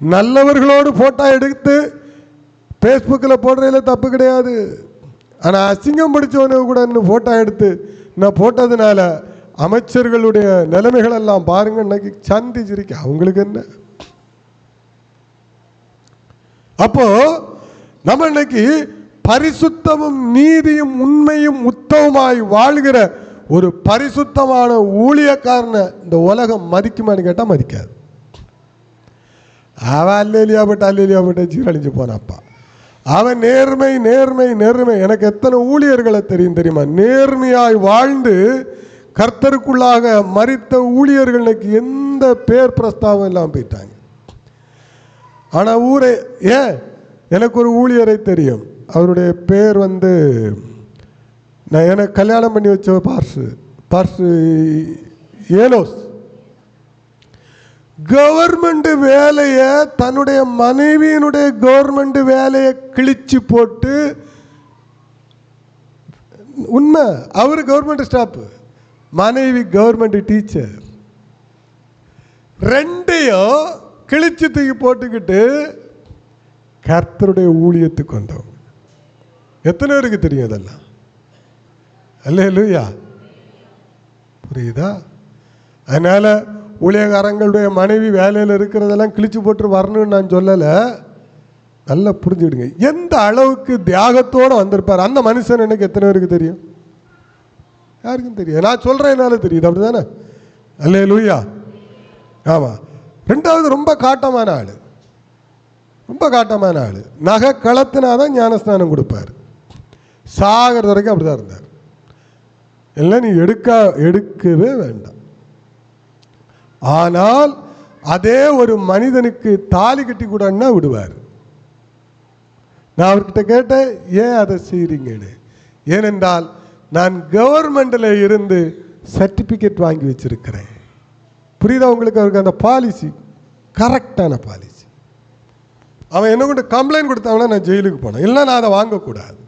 நல்லவர்களோடு போட்டோ எடுத்து ஃபேஸ்புக்கில் போடுறதுல தப்பு கிடையாது. ஆனால் அசிங்கம் பிடிச்சவனு கூட இன்னும் போட்டோ எடுத்து நான் போட்டதுனால அமைச்சர்களுடைய நிலைமைகள் எல்லாம் பாருங்க, இன்னைக்கு சந்திச்சிருக்க. அவங்களுக்கு என்ன? அப்போ நம்ம இன்னைக்கு பரிசுத்தமும் நீதியும் உண்மையும் உத்தமமாய் வாழ்கிற ஒரு பரிசுத்தமான ஊழியக்காரனை இந்த உலகம் மதிக்குமான்னு கேட்டால் மதிக்காது. அவன் அல்லேலியா போட்டு சீரழிஞ்சு போனாப்பா. அவன் நேர்மை நேர்மை நேர்மை. எனக்கு எத்தனை ஊழியர்களை தெரியுமா? நேர்மையாய் வாழ்ந்து கர்த்தருக்குள்ளாக மரித்த ஊழியர்களுக்கு எந்த பேர் பிரஸ்தாபம் இல்லாமல் போயிட்டாங்க. ஆனால் ஊரே எனக்கு ஒரு ஊழியரை தெரியும். அவருடைய பேர் நான் எனக்கு கல்யாணம் பண்ணி வச்ச பார்சு ஏனோஸ். கவர்மெண்ட் வேலையை தன்னுடைய மனைவியினுடைய கவர்மெண்ட் வேலையை கிழிச்சு போட்டு, உண்மை அவர் கவர்மெண்ட் ஸ்டாஃப், மனைவி கவர்மெண்ட் டீச்சர், ரெண்டையும் கிழிச்சு தூக்கி போட்டுக்கிட்டு கர்த்தருடைய ஊழியத்துக்கு வந்தவங்க. எத்தனை பேருக்கு தெரியும் அதெல்லாம்? அல்லேலூயா. புரியுதா? அதனால ஊழியக்காரங்களுடைய மனைவி வேலையில் இருக்கிறதெல்லாம் கிழிச்சு போட்டு வரணும்னு நான் சொல்லலை. நல்லா புரிஞ்சுடுங்க எந்த அளவுக்கு தியாகத்தோடு வந்திருப்பார் அந்த மனுஷன். எனக்கு எத்தனை பேருக்கு தெரியும்? யாருக்கும் தெரியும். நான் சொல்கிறேன், என்னால் தெரியுது. அப்படி தானே? அல்லேலூயா. ஆமாம். ரெண்டாவது, ரொம்ப காட்டமான ஆள். ரொம்ப காட்டமான ஆள். நகை களத்தினாதான் ஞானஸ்நானம் கொடுப்பார். சாகர வரைக்கும் அப்படி தான் இருந்தார். எல்லாம் நீ எடுக்கவே வேண்டாம். ஆனால் அதே ஒரு மனிதனுக்கு தாலி கட்டி கூடன்னா விடுவார். நான் அவர்கிட்ட கேட்டேன், ஏன் அதை செய்கிறீங்கன்னு. ஏனென்றால் நான் கவர்மெண்டில் இருந்து சர்டிஃபிகேட் வாங்கி வச்சிருக்கிறேன். புரியுதா உங்களுக்கு? அவருக்கு அந்த பாலிசி கரெக்டான பாலிசி. அவன் என்ன கொண்டு கம்ப்ளைண்ட் கொடுத்தாங்கன்னா நான் ஜெயிலுக்கு போனேன், இல்லை நான் அதை வாங்கக்கூடாது.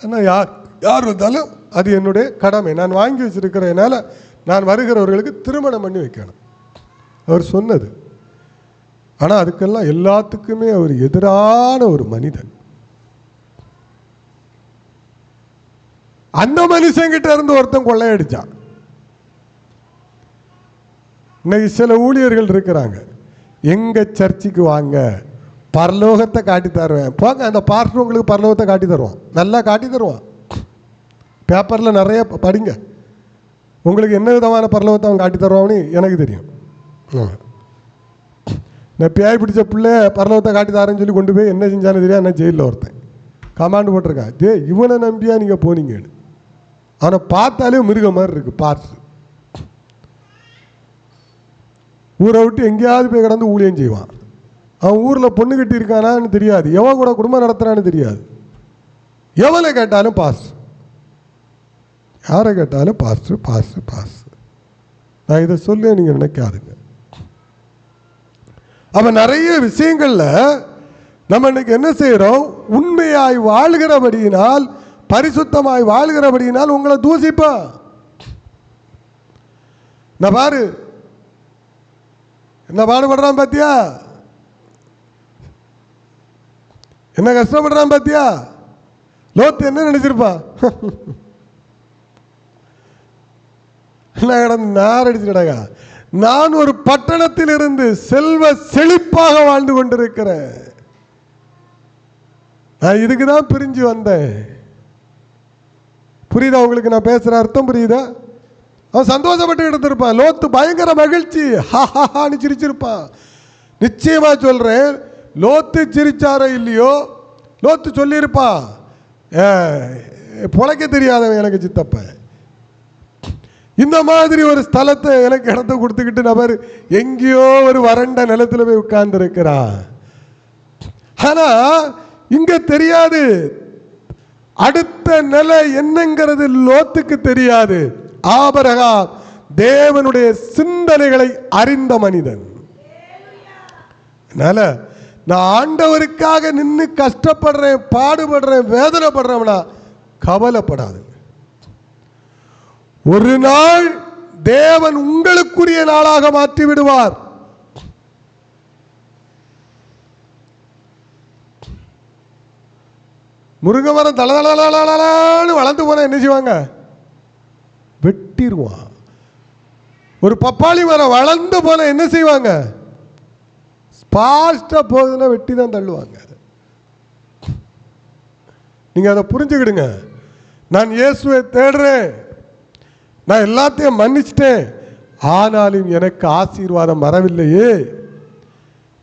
ஆனால் யார் வந்தாலும் அது என்னுடைய கடமை. நான் வாங்கி வச்சிருக்கிறதுனால நான் வருகிறவர்களுக்கு திருமணம் பண்ணி வைக்கணும் அவர் சொன்னது. ஆனால் அதுக்கெல்லாம் எல்லாத்துக்குமே அவர் எதிரான ஒரு மனிதன். அந்த மனுஷங்கிட்ட இருந்து ஒருத்தன் கொள்ளையடிச்சான். இன்னைக்கு சில ஊழியர்கள் இருக்கிறாங்க, எங்க சர்ச்சுக்கு வாங்க, பரலோகத்தை காட்டி தருவேன். போங்க, அந்த பாஸ்டர் உங்களுக்கு பரலோகத்தை காட்டி தருவான், நல்லா காட்டி தருவான். பேப்பரில் நிறைய படிங்க, உங்களுக்கு என்ன விதமான பரலோகத்தை அவன் காட்டி தருவான்னு எனக்கு தெரியும். நான் பேய் பிடிச்ச பிள்ளை பரலோகத்தை காட்டி தரேன்னு சொல்லி கொண்டு போய் என்ன செஞ்சாலும் தெரியாது. என்ன ஜெயிலில் ஒருத்தன் கமாண்டு போட்டிருக்கான், இவனை நம்பியா நீங்கள் போனீங்கன்னு. அவனை பார்த்தாலே மிருகம் மாதிரி இருக்கு. பார்த்து ஊரை விட்டு எங்கேயாவது போய் கிடந்து ஊழியம் செய்வான். அவன் ஊரில் பொண்ணு கட்டி இருக்கானான்னு தெரியாது, எவன் கூட குடும்பம் நடத்துறான்னு தெரியாது. எவனை கேட்டாலும் பாஸ், யாரை கேட்டாலும் பாஸ்டர் பாஸ்டர் பாஸ்டர். நான் இதை சொல்ல நீங்கள் நினைக்காதுங்க. அப்போ நிறைய விஷயங்கள்ல நம்ம இன்னைக்கு என்ன செய்கிறோம்? உண்மையாய் வாழ்கிறபடியினால், பரிசுத்தமாய் வாழ்கிறபடியினால் உங்களை தூசிப்பா. நான் பாரு என்ன பாடுபடுறான் பாத்தியா, என்ன கஷ்டப்படுறான் பாத்தியா. லோத்து என்ன நினைச்சிருப்பான்? நாரடிச்சுடா, நான் ஒரு பட்டணத்தில் இருந்து செல்வ செழிப்பாக வாழ்ந்து கொண்டிருக்கிறேன், நான் இதுக்குதான் பிரிஞ்சு வந்தேன். புரியுதா உங்களுக்கு நான் பேசுற அர்த்தம்? புரியுதா? அவன் சந்தோஷப்பட்டு எடுத்திருப்பான். லோத்து பயங்கர மகிழ்ச்சி, ஹாஹான்னு சிரிச்சிருப்பான். நிச்சயமா சொல்றேன், லோத்து சிரிச்சாரோ இல்லையோ, லோத்து சொல்லியிருப்பான், பொழைக்க தெரியாதவன் எனக்கு சித்தப்ப, இந்த மாதிரி ஒரு ஸ்தலத்தை எனக்கு இடத்த கொடுத்துக்கிட்டு நபர் எங்கேயோ ஒரு வறண்ட நிலத்தில் போய் உட்கார்ந்து இருக்கிறான். ஆனா இங்க தெரியாது, அடுத்த நிலை என்னங்கிறது லோத்துக்கு தெரியாது. ஆபிரகாம் தேவனுடைய சிந்தனைகளை அறிந்த மனிதன். அதனால நான் ஆண்டவருக்காக நின்று கஷ்டப்படுறேன், பாடுபடுறேன், வேதனைப்படுறேன்னா கவலைப்படாதுங்க. ஒரு நாள் தேவன் உங்களுக்குரிய நாளாக மாற்றி விடுவார். முருங்கை மரம் தளதளன்னு வளர்ந்து போனா என்ன செய்வாங்க? வெட்டிடுவான். ஒரு பப்பாளி மரம் வளர்ந்து போன என்ன செய்வாங்க? பாஸ்டா போகுதுன்னா வெட்டி தான் தள்ளுவாங்க. நீங்க அதை புரிஞ்சுக்கிடுங்க. நான் இயேசுவை தேடுறேன், நான் எல்லாத்தையும் மன்னிச்சிட்டேன், ஆனாலும் எனக்கு ஆசீர்வாதம் வரவில்லையே.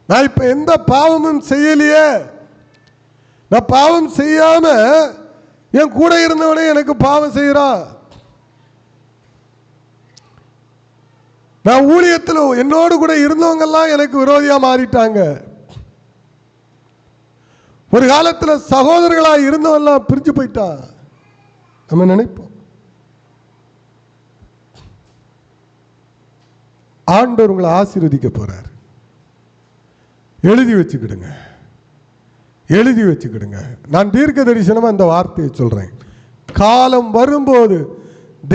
நான் இப்ப எந்த பாவமும் செய்யலையே, நான் பாவம் செய்யாம என் கூட இருந்தவனே எனக்கு பாவம் செய்யறான். நான் ஊழியத்தில் என்னோடு கூட இருந்தவங்கெல்லாம் எனக்கு விரோதியா மாறிட்டாங்க. ஒரு காலத்தில் சகோதரர்களா இருந்தவெல்லாம் பிரிஞ்சு போயிட்டான். நம்ம நினைப்போம். ஆண்டவர் உங்களை ஆசீர்வதிக்க போறார். எழுதி வச்சுக்கிடுங்க, எழுதி வச்சுக்கிடுங்க. நான் தீர்க்க தரிசனமா இந்த வார்த்தையை சொல்றேன். காலம் வரும்போது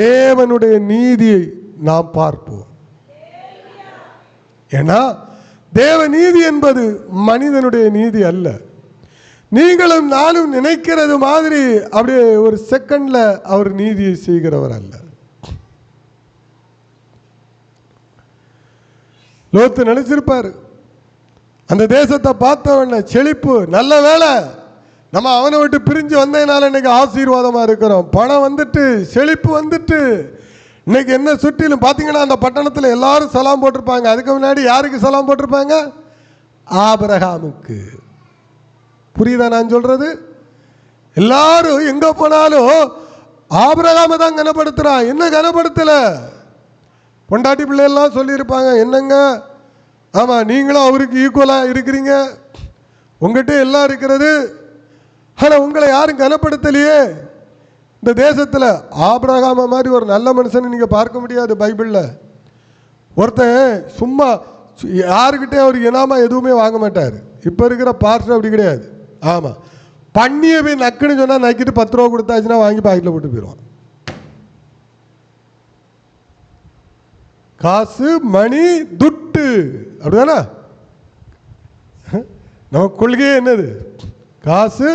தேவனுடைய நீதியை நாம் பார்ப்போம். ஏன்னா தேவ நீதி என்பது மனிதனுடைய நீதி அல்ல. நீங்களும் நானும் நினைக்கிறது மாதிரி அப்படியே ஒரு செகண்ட்ல அவர் நீதியை செய்கிறவர் அல்ல. லோத்து நினைச்சிருப்பாரு, அந்த தேசத்தை பார்த்தவன செழிப்பு, நல்ல வேலை நம்ம அவனை விட்டு பிரிஞ்சு வந்ததுனால இன்னைக்கு ஆசீர்வாதமா இருக்கிறோம். பணம் வந்துட்டு, செழிப்பு வந்துட்டு. இன்னைக்கு என்ன சுற்றிலும் பார்த்தீங்கன்னா அந்த பட்டணத்தில் எல்லாரும் சலாம் போட்டிருப்பாங்க. அதுக்கு முன்னாடி யாருக்கு சலாம் போட்டிருப்பாங்க? ஆபிரகாமுக்கு. புரியுதா நான் சொல்றது? எல்லாரும் எங்க போனாலும் ஆபிரகாமை தான் கனப்படுத்துறான். என்ன கனப்படுத்தல? பொண்டாட்டி பிள்ளைலாம் சொல்லியிருப்பாங்க, என்னங்க ஆமா நீங்களும் அவருக்கு ஈக்குவலா இருக்கிறீங்க, உங்ககிட்ட எல்லாம் இருக்கிறது, ஆனா உங்களை யாரும் கனப்படுத்தலையே. இந்த தேசத்தில் ஆபிரகாம மாதிரி ஒரு நல்ல மனுஷன் நீங்க பார்க்க முடியாது. பைபிள்ல ஒருத்தன் சும்மா யாருக்கிட்டே அவருக்கு இனாமா எதுவுமே வாங்க மாட்டார். இப்ப இருக்கிற பாஸ்டர் அப்படி கிடையாது. ஆமா, பண்ணிய போய் நக்குன்னு சொன்னா நக்கிட்டு 10 ரூபா கொடுத்தாச்சுன்னா வாங்கி பாக்கெட்ல போட்டு போயிடுவான். காசு, மணி, துட்டு, அப்படிதானே நம்ம கொள்கையே. என்னது? காசு,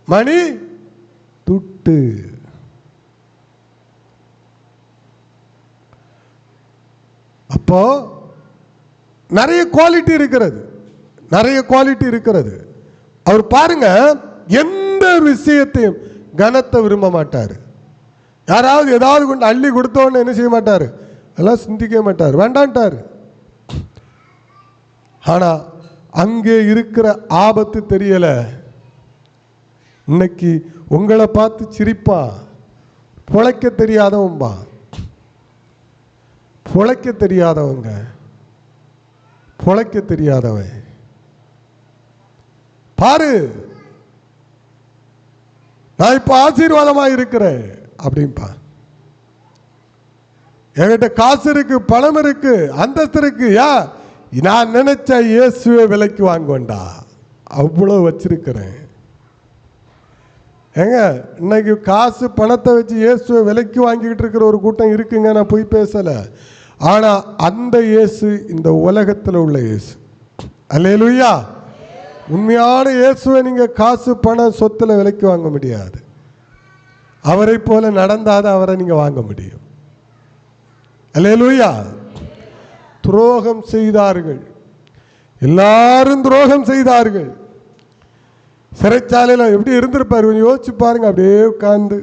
மணி, துட்டு. அப்போ நிறைய குவாலிட்டி இருக்கிறது, நிறைய குவாலிட்டி இருக்கிறது. அவர் பாருங்க, எந்த விஷயத்தையும் கனத்தை விரும்ப மாட்டார். யாராவது ஏதாவது கொண்டு அள்ளி கொடுத்தோன்னு என்ன செய்ய மாட்டார்? எல்லாம் சிந்திக்க மாட்டார், வேண்டான்ட்டார். ஆனா அங்கே இருக்கிற ஆபத்து தெரியல. இன்னைக்கு உங்களை பார்த்து சிரிப்பா, பொழைக்க தெரியாதவன்பா, பொழைக்க தெரியாதவங்க, பொழைக்க தெரியாதவன் பாரு, நான் இப்ப ஆசீர்வாதமா இருக்கிறேன் அப்படின்பா. என்கிட்ட காசு இருக்கு, பணம் இருக்கு, அந்தஸ்து இருக்கு. யா நான் நினைச்ச இயேசுவை விலைக்கு வாங்குவேன்டா, அவ்வளவு வச்சிருக்கிறேன். ஏங்க இன்னைக்கு காசு பணத்தை வச்சு இயேசுவை விலைக்கு வாங்கிக்கிட்டு இருக்கிற ஒரு கூட்டம் இருக்குங்க. நான் போய் பேசல. ஆனா அந்த இயேசு இந்த உலகத்தில் உள்ள இயேசு. அல்லேலூயா. உண்மையான இயேசுவை நீங்க காசு பணம் சொத்துல விலைக்கு வாங்க முடியாது. அவரை போல நடந்தாதான் அவரை நீங்க வாங்க முடியும். அல்லேலூயா. துரோகம் செய்தார்கள், எல்லாரும் துரோகம் செய்தார்கள். சிறைச்சாலையில் எப்படி இருந்திருப்பாரு யோசிச்சு பாருங்க. அப்படியே உட்கார்ந்து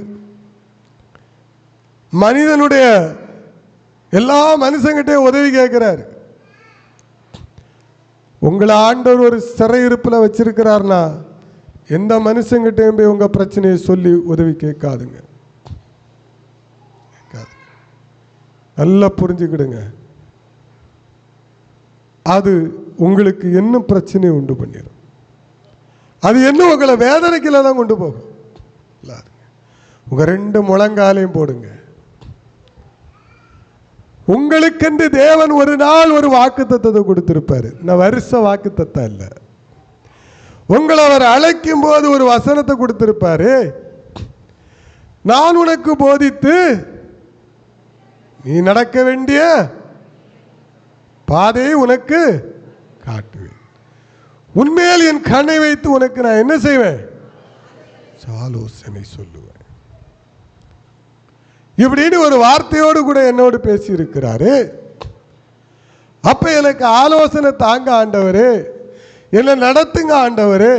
மனிதனுடைய எல்லா மனுஷங்கிட்டே உதவி கேட்கிறார். உங்களை ஆண்டவர் ஒரு சிறையிருப்பில் வச்சிருக்கிறார்னா எந்த மனுஷங்கிட்டையும் போய் உங்க பிரச்சனையை சொல்லி உதவி கேட்காதுங்க. நல்லா புரிஞ்சுக்கிடுங்க. அது உங்களுக்கு என்ன பிரச்சனையை உண்டு பண்ணிடும். அது என்ன உங்களை வேதனைக்குள்ள தான் கொண்டு போகும். உங்க 2 முழங்காலையும் போடுங்க. உங்களுக்கென்று தேவன் ஒரு நாள் ஒரு வாக்குத்தத்தத்தை கொடுத்திருப்பாரு. நான் வருஷ வாக்குத்தத்தம் இல்ல, உங்களை அவர் அழைக்கும் போது ஒரு வசனத்தை கொடுத்திருப்பாரு. நான் உனக்கு போதித்து நீ நடக்க வேண்டிய பாதையை உனக்கு காட்டுவேன். உண்மையில் என் கண்ணை வைத்து உனக்கு நான் என்ன செய்வேன்? ஆலோசனை சொல்லுவேன். இப்படின்னு ஒரு வார்த்தையோடு கூட என்னோடு பேசி இருக்கிறாரு. அப்ப எனக்கு ஆலோசனை தாங்க ஆண்டவரே, என்ன நடத்துங்க ஆண்டவரே,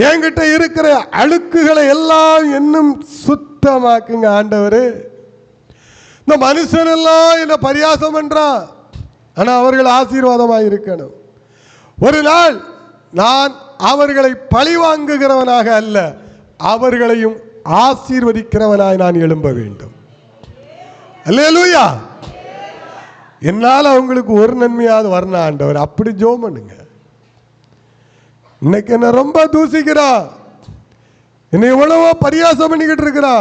என்கிட்ட இருக்கிற அழுக்குகளை எல்லாம் இன்னும் சுத்தமாக்குங்க ஆண்டவரே. இந்த மனுஷன் எல்லாம் என்ன பரியாசம் பண்றான், ஆனா அவர்கள் ஆசீர்வாதமாக இருக்கணும். ஒரு நாள் நான் அவர்களை பழிவாங்குகிறவனாக அல்ல, அவர்களையும் ஆசீர்வதிக்கிறவனாய் நான் எழும்ப வேண்டும். அல்லேலூயா. என்னால் அவங்களுக்கு ஒரு நன்மையாவது வரணும் ஆண்டவர், அப்படி ஜெபம் பண்ணுங்க. இன்னைக்கு என்ன ரொம்ப தூசிக்கிறா, என்னை எவ்வளவோ பரியாசம் பண்ணிக்கிட்டு இருக்கிறா,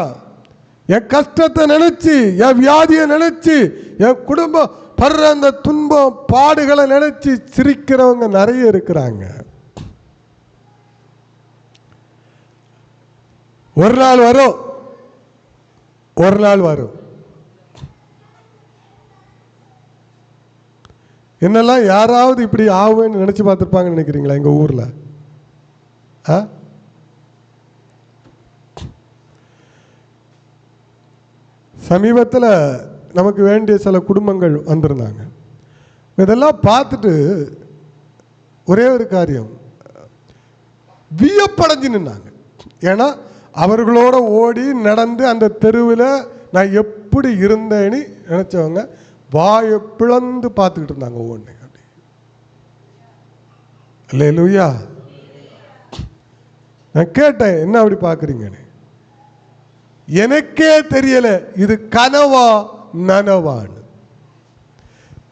என் கஷ்டத்தை நினைச்சு, என் வியாதியை நினைச்சு, என் குடும்பம் படுற அந்த துன்பம் பாடுகளை நினைச்சு சிரிக்கிறவங்க நிறைய இருக்கிறாங்க. ஒரு நாள் வரும், ஒரு நாள் வரும். என்னெல்லாம் யாராவது இப்படி ஆகுவேன்னு நினைச்சு பார்த்துருப்பாங்கன்னு நினைக்கிறீங்களா எங்க ஊர்ல? சமீபத்தில் நமக்கு வேண்டிய சில குடும்பங்கள் வந்திருந்தாங்க. இதெல்லாம் பார்த்துட்டு ஒரே ஒரு காரியம், வியப்படைஞ்சு நின்னாங்க. ஏன்னா அவர்களோட ஓடி நடந்து அந்த தெருவில் நான் எப்படி இருந்தேன்னு நினைச்சவங்க வாயை பிளந்து பார்த்துக்கிட்டு இருந்தாங்க ஒவ்வொன்று. அப்படி அல்லேலூயா. நான் கேட்டேன், என்ன அப்படி பார்க்குறீங்கன்னு. எனக்கே தெரியல இது கனவா நனவான்னு.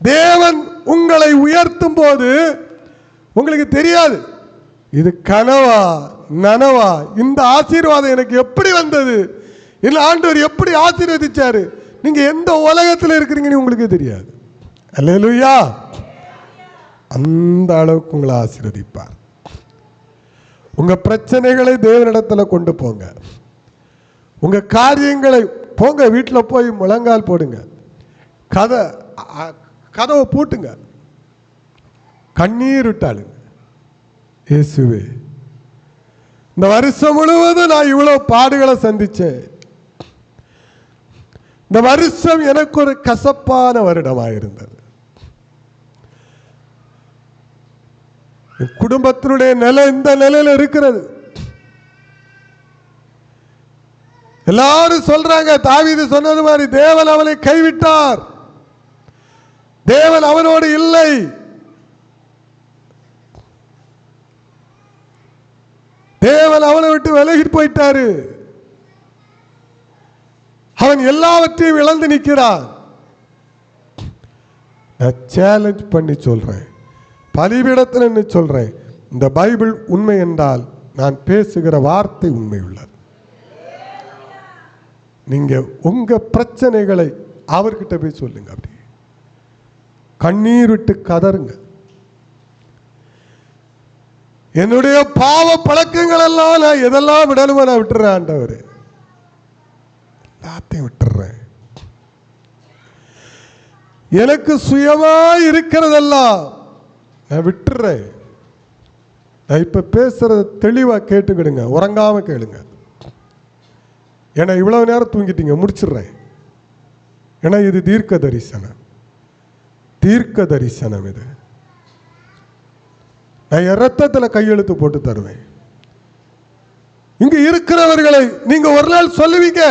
தேவன் உங்களை உயர்த்தும் போது உங்களுக்கு தெரியாது இது கனவா நனவா, இந்த ஆசீர்வாதம் எனக்கு எப்படி வந்தது, இல்லை ஆண்டவர் எப்படி ஆசீர்வதிச்சாரு, நீங்க எந்த உலகத்தில் இருக்கிறீங்கன்னு உங்களுக்கு தெரியாது. அல்லேலூயா. அந்த அளவுக்கு உங்களை ஆசீர்வதிப்பார். உங்க பிரச்சனைகளை தேவனிடத்தில் கொண்டு போங்க. உங்க காரியங்களை போங்க, வீட்டில் போய் முழங்கால் போடுங்க, கதவை பூட்டுங்க, கண்ணீர் விட்டாளுங்க. இயேசுவே, இந்த வருஷம் முழுவதும் நான் இவ்வளவு பாடுகளை சந்திச்சேன். இந்த வருஷம் எனக்கு ஒரு கசப்பான வருடமாக இருந்தது. குடும்பத்தினுடைய நிலை இந்த நிலையில இருக்கிறது. எல்லாரும் சொல்றாங்க, தாவீது சொன்னது மாதிரி தேவன் அவனை கைவிட்டார், தேவன் அவனோடு இல்லை. தேவன் அவனை விட்டு விலகி போயிட்டாரு, அவன் எல்லாவற்றையும் இழந்து நிற்கிறான். நான் சேலஞ்ச் பண்ணி சொல்றேன், பலிபீடத்தில் என்ன சொல்றேன், இந்த பைபிள் உண்மை என்றால் நான் பேசுகிற வார்த்தை உண்மை உள்ளது. நீங்க உங்க பிரச்சனைகளை அவர்கிட்ட போய் சொல்லுங்க, அப்படி கண்ணீர் விட்டு கதறுங்க. என்னுடைய பாவ பழக்கங்கள் எல்லாம் நான் எதெல்லாம் விடணுமோ நான் விட்டுறேன் ஆண்டவரே, எல்லாத்தையும் விட்டுறேன். எனக்கு சுயமா இருக்கிறதெல்லாம் நான் விட்டுறேன். நான் இப்ப பேசுறத தெளிவா கேட்டுக்கிடுங்க, உறங்காம கேளுங்க. ஏன்னா இவ்வளவு நேரம் தூங்கிட்டீங்க, முடிச்சிடுறேன். ஏன்னா இது தீர்க்க தரிசனம், தீர்க்க தரிசனம். இது நான் இரத்தத்தில் கையெழுத்து போட்டு தருவேன். இங்க இருக்கிறவர்களை நீங்க ஒரு நாள் சொல்லுவீங்க,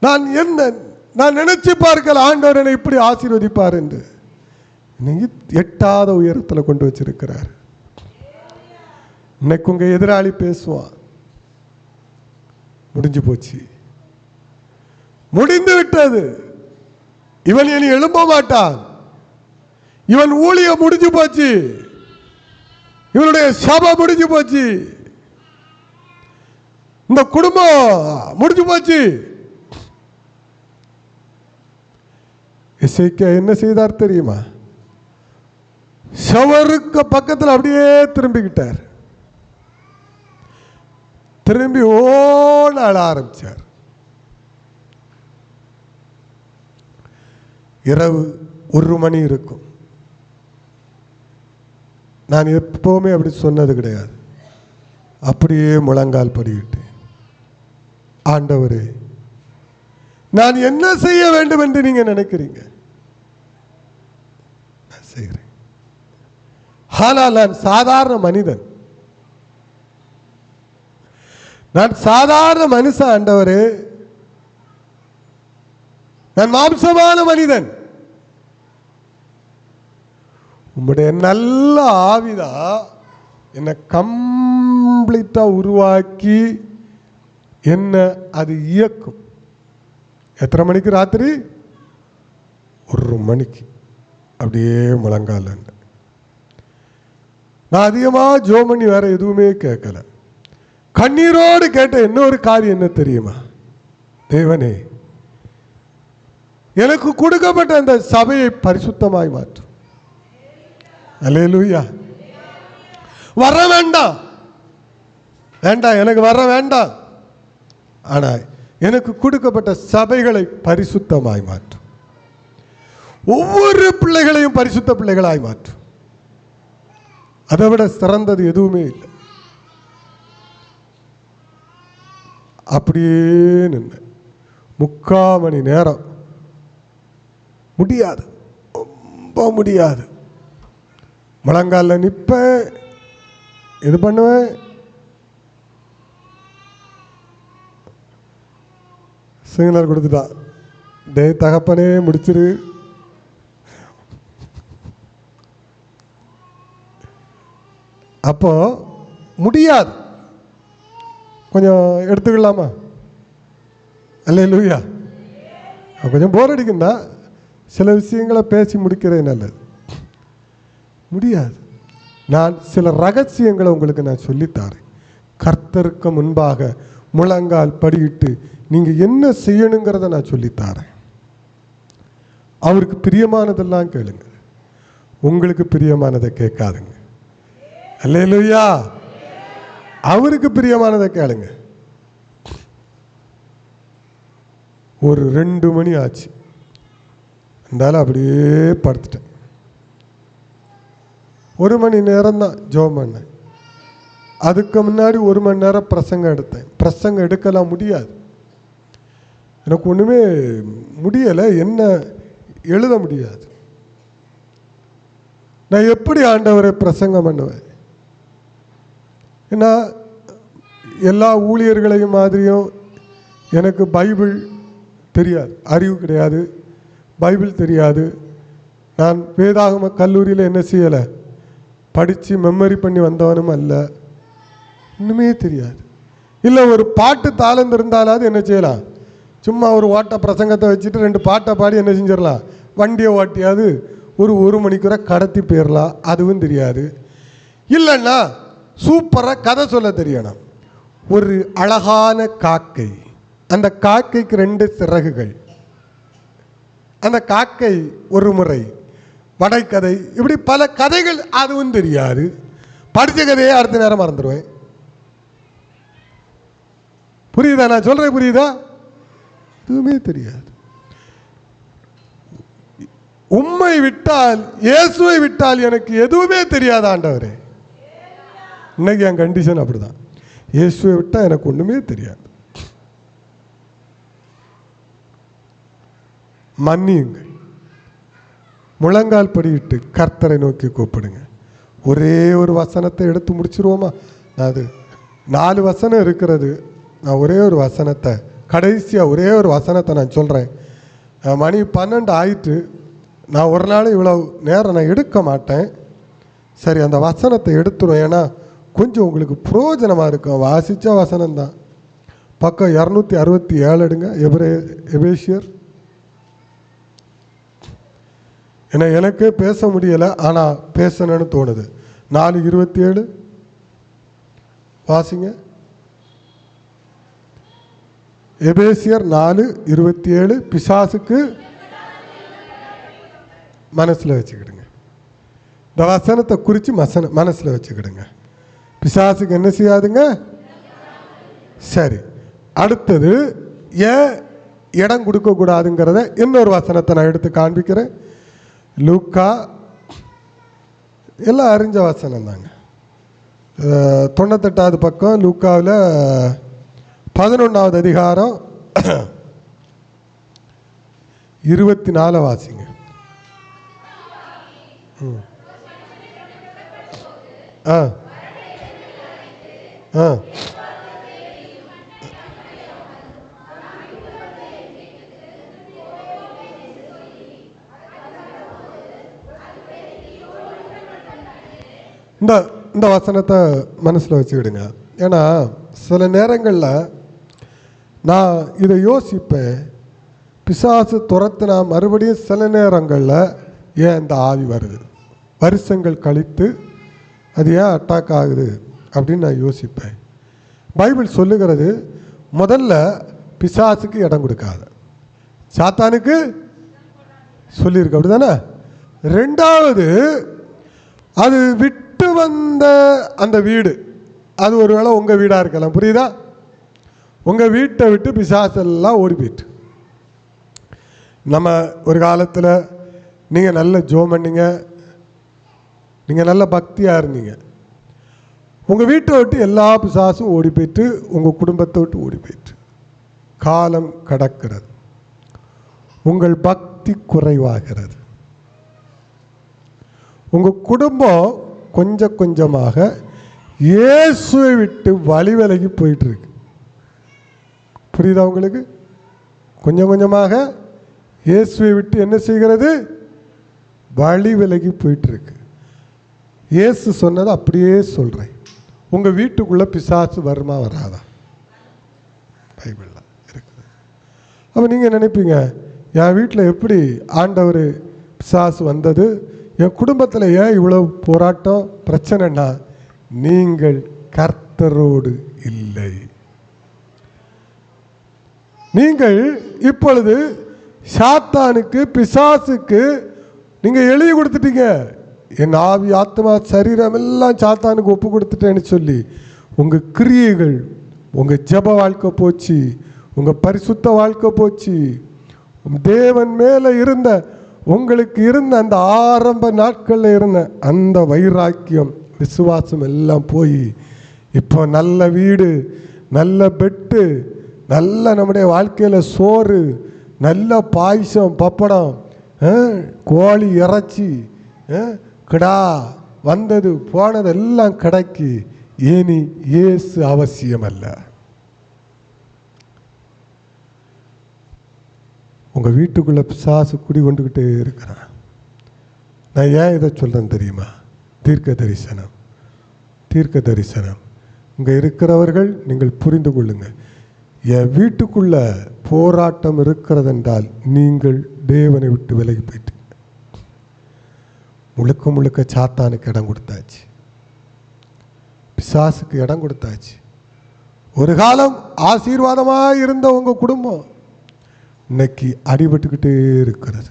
நான் நினைச்சு பார்க்கல ஆண்டவர் என்னை இப்படி ஆசீர்வதிப்பார் என்று. நீங்க எட்டாத உயரத்தில் கொண்டு வச்சிருக்கிறார். இன்னைக்கு உங்க எதிராளி பேசுவான், முடிஞ்சு போச்சு, முடிந்து விட்டது, இவன் இனி எழும்ப மாட்டான், இவன் ஊழியம் முடிஞ்சு போச்சு, இவனுடைய சபை முடிஞ்சு போச்சு, இந்த குடும்பம் முடிஞ்சு போச்சு. எசேக்கியா என்ன செய்தார் தெரியுமா? ஷவருக்கு பக்கத்தில் அப்படியே திரும்பிக்கிட்டார், திரும்பி ஓட அழ ஆரம்பிச்சார். இரவு 1 மணி இருக்கும். நான் எப்பவுமே அப்படி சொன்னது கிடையாது. அப்படியே முழங்கால் படிக்கிட்டு, ஆண்டவரே நான் என்ன செய்ய வேண்டும் என்று நீங்க நினைக்கிறீங்க, நான் செய்கிறேன். ஆனால் நான் சாதாரண மனிதன், நான் சாதாரண மனுஷன் ஆண்டவரே, நான் மாம்சமான மனிதன். உம்முடைய நல்ல ஆவிதா என்னை கம்ப்ளீட்டா உருவாக்கி என்ன அது இயக்கும். எத்தனை மணிக்கு? ராத்திரி 1 மணிக்கு அப்படியே முழங்கால். நான் அதிகமாக ஜெபம் பண்ணி வேற எதுவுமே கேட்கல. கண்ணீரோடு கேட்ட இன்னொரு காரியம் என்ன தெரியுமா? தேவனே, எனக்கு கொடுக்கப்பட்ட அந்த சபையை பரிசுத்தமாய் மாற்றும். அல்லேலூயா. வர வேண்டாம், வேண்டாம், எனக்கு வர வேண்டாம். ஆனால் எனக்கு கொடுக்கப்பட்ட சபைகளை பரிசுத்தமாய் மாற்றும். ஒவ்வொரு பிள்ளைகளையும் பரிசுத்த பிள்ளைகளாய் மாற்றும். அதை விட சிறந்தது எதுவுமே இல்லை. அப்படியே நின்று 3/4 மணி நேரம். முடியாது, ரொம்ப முடியாது. முழங்கால நிற்பேன், இது பண்ணுவேன். சிக்னல் கொடுத்துட்டா, டே தகப்பனே முடிச்சிரு. அப்போ முடியாது, கொஞ்சம் எடுத்துக்கலாமா? அல்லேலூயா. கொஞ்சம் போர் அடிக்குந்தா, சில விஷயங்களை பேசி முடிக்கிறது நல்லது. முடியாது. நான் சில ரகசியங்களை உங்களுக்கு நான் சொல்லித்தாரேன். கர்த்தருக்கு முன்பாக முழங்கால் படியிட்டு நீங்கள் என்ன செய்யணுங்கிறத நான் சொல்லித்தாரேன். அவருக்கு பிரியமானதெல்லாம் கேளுங்க, உங்களுக்கு பிரியமானதை கேட்காதுங்க. அல்லேலூயா. அவருக்கு பிரியமானதை கேளுங்க. ஒரு 2 மணி ஆச்சு, இருந்தாலும் அப்படியே படுத்துட்டேன். 1 மணி நேரம் தான் ஜெபம் பண்ணேன். அதுக்கு முன்னாடி 1 மணி நேரம் பிரசங்கம் எடுத்தேன். பிரசங்கம் எடுக்கலாம் முடியாது, எனக்கு ஒன்றுமே முடியலை, என்ன எழுத முடியாது. நான் எப்படி ஆண்டவரை பிரசங்கம் பண்ணுவேன்? ஏன்னா எல்லா ஊழியர்களையும் மாதிரியும் எனக்கு பைபிள் தெரியாது, அறிவு கிடையாது, பைபிள் தெரியாது. நான் வேதாகம கல்லூரியில் என்ன செய்யலை, படித்து மெமரி பண்ணி வந்தவனும் அல்ல, இன்னுமே தெரியாது. இல்லை ஒரு பாட்டு தாளந்து இருந்தாலாவது என்ன செய்யலாம், சும்மா ஒரு ஓட்ட பிரசங்கத்தை வச்சுட்டு 2 பாட்டை பாடி என்ன செஞ்சிடலாம், வண்டியை ஓட்டியாவது ஒரு மணிக்கூட கடத்தி போயிடலாம், அதுவும் தெரியாது. இல்லைன்னா சூப்பராக கதை சொல்ல தெரியணும். ஒரு அழகான காக்கை, அந்த காக்கைக்கு 2 சிறகுகள், அந்த காக்கை ஒரு முறை, வடைக்கதை, இப்படி பல கதைகள், அதுவும் தெரியாது. படித்த கதையே அடுத்த நேரம் மறந்துடுவேன். புரியுதா நான் சொல்கிறேன்? புரியுதா? எதுவுமே தெரியாது. உம்மை விட்டால், இயேசுவை விட்டால் எனக்கு எதுவுமே தெரியாது ஆண்டவரே. இன்னைக்கு என் கண்டிஷன் அப்படிதான். இயேசுவை விட்டால் எனக்கு ஒன்றுமே தெரியாது. மன்னியுங்கள், முழங்கால் படியிட்டு கர்த்தரை நோக்கி கூப்பிடுங்க. ஒரே ஒரு வசனத்தை எடுத்து முடிச்சிருவோமா? அது 4 வசனம் இருக்கிறது. நான் ஒரே ஒரு வசனத்தை, கடைசியாக ஒரே ஒரு வசனத்தை நான் சொல்கிறேன். மணி 12 ஆயிட்டு. நான் ஒரு நாள் இவ்வளோ நேரம் நான் எடுக்க மாட்டேன். சரி, அந்த வசனத்தை எடுத்துரும், ஏன்னா கொஞ்சம் உங்களுக்கு பிரயோஜனமாக இருக்கும். வாசித்த வசனம்தான். பக்கம் 267 எடுங்க, எபேசியர். ஏன்னா எனக்கே பேச முடியலை, ஆனால் பேசணும்னு தோணுது. 4:27 வாசிங்க. எபேசியர் 4:27. பிசாசுக்கு மனசில் வச்சுக்கிடுங்க. இந்த வசனத்தை குறித்து மனசில் வச்சுக்கிடுங்க. பிசாசுக்கு என்ன செய்யாதுங்க? சரி, அடுத்தது ஏன் இடம் கொடுக்கக்கூடாதுங்கிறத இன்னொரு வசனத்தை நான் எடுத்து காண்பிக்கிறேன். லூக்கா, எல்லாம் அறிஞ்ச வசனம் தாங்க. 98வது பக்கம், லூக்காவில் 11வது அதிகாரம் 24 வாசிங்க. ஆ ஆ இந்த வசனத்தை மனசில் வச்சுக்கிடுங்க. ஏன்னா சில நேரங்களில் நான் இதை யோசிப்பேன், பிசாசு துரத்துனா மறுபடியும் சில நேரங்களில் ஏன் இந்த ஆவி வருது, வருஷங்கள் கழித்து அது ஏன் அட்டாக் ஆகுது அப்படின்னு நான் யோசிப்பேன். பைபிள் சொல்லுகிறது, முதல்ல பிசாசுக்கு இடம் கொடுக்காத, சாத்தானுக்கு சொல்லியிருக்கு, அப்படி தானே. ரெண்டாவது, அது விட்டு வந்த அந்த வீடு, அது ஒரு வேளை உங்கள் வீடாக இருக்கலாம், புரியுதா? உங்கள் வீட்டை விட்டு பிசாசெல்லாம் ஓடி போயிட்டு. நம்ம ஒரு காலத்தில் நீங்கள் நல்ல ஜோம் பண்ணீங்க, நீங்கள் நல்ல பக்தியாக இருந்தீங்க, உங்கள் வீட்டை விட்டு எல்லா பிசாசும் ஓடி போயிட்டு, உங்கள் குடும்பத்தை விட்டு ஓடி போயிட்டு. காலம் கடக்கிறது, உங்கள் பக்தி குறைவாகிறது, உங்கள் குடும்பம் கொஞ்சம் கொஞ்சமாக இயேசுவை விட்டு வழி விலகி போயிட்டு இருக்கு. புரியுதா உங்களுக்கு? கொஞ்சம் கொஞ்சமாக இயேசுவை விட்டு என்ன செய்கிறது? வழி விலகி போயிட்டு இருக்கு. இயேசு சொன்னதை அப்படியே சொல்கிறேன். உங்கள் வீட்டுக்குள்ளே பிசாசு வருமா வராதா? பைபிளில் இருக்குது. அப்போ நீங்கள் நினைப்பீங்க, என் வீட்டில் எப்படி ஆண்டவர் பிசாசு வந்தது, என் குடும்பத்தில் ஏன் இவ்வளோ போராட்டம் பிரச்சனைன்னா, நீங்கள் கர்த்தரோடு இல்லை. நீங்கள் இப்பொழுது சாத்தானுக்கு, பிசாசுக்கு நீங்கள் எழுதி கொடுத்துட்டீங்க. என் ஆவி, ஆத்மா, சரீரம் எல்லாம் சாத்தானுக்கு ஒப்பு கொடுத்துட்டேன்னு சொல்லி உங்கள் கிரியைகள், உங்கள் ஜெப வாழ்க்கை போச்சு, உங்கள் பரிசுத்த வாழ்க்கை போச்சு, தேவன் மேலே இருந்த உங்களுக்கு இருந்த அந்த ஆரம்ப நாட்களில் இருந்த அந்த வைராக்கியம், விசுவாசம் எல்லாம் போய் இப்போ நல்ல வீடு, நல்ல பெட்டு, நல்ல நம்முடைய வாழ்க்கையில் சோறு, நல்ல பாயசம், பப்படம், கோழி இறைச்சி, கிடா வந்தது போனது எல்லாம் கிடைக்கி. ஏனி இயேசு அவசியம் அல்ல. உங்கள் வீட்டுக்குள்ளே பிசாசு குடி கொண்டுக்கிட்டே இருக்கிறான். நான் ஏன் இதை சொல்கிறேன் தெரியுமா? தீர்க்க தரிசனம், தீர்க்க தரிசனம். இங்கே இருக்கிறவர்கள் நீங்கள் புரிந்து கொள்ளுங்கள். என் வீட்டுக்குள்ள போராட்டம் இருக்கிறது என்றால் நீங்கள் தேவனை விட்டு விலகி போயிட்டு முழுக்க முழுக்க சாத்தானுக்கு இடம் கொடுத்தாச்சு, பிசாசுக்கு இடம் கொடுத்தாச்சு. ஒரு காலம் ஆசீர்வாதமாக இருந்த உங்கள் குடும்பம் இன்னைக்கு அடிபட்டுக்கிட்டே இருக்கிறது.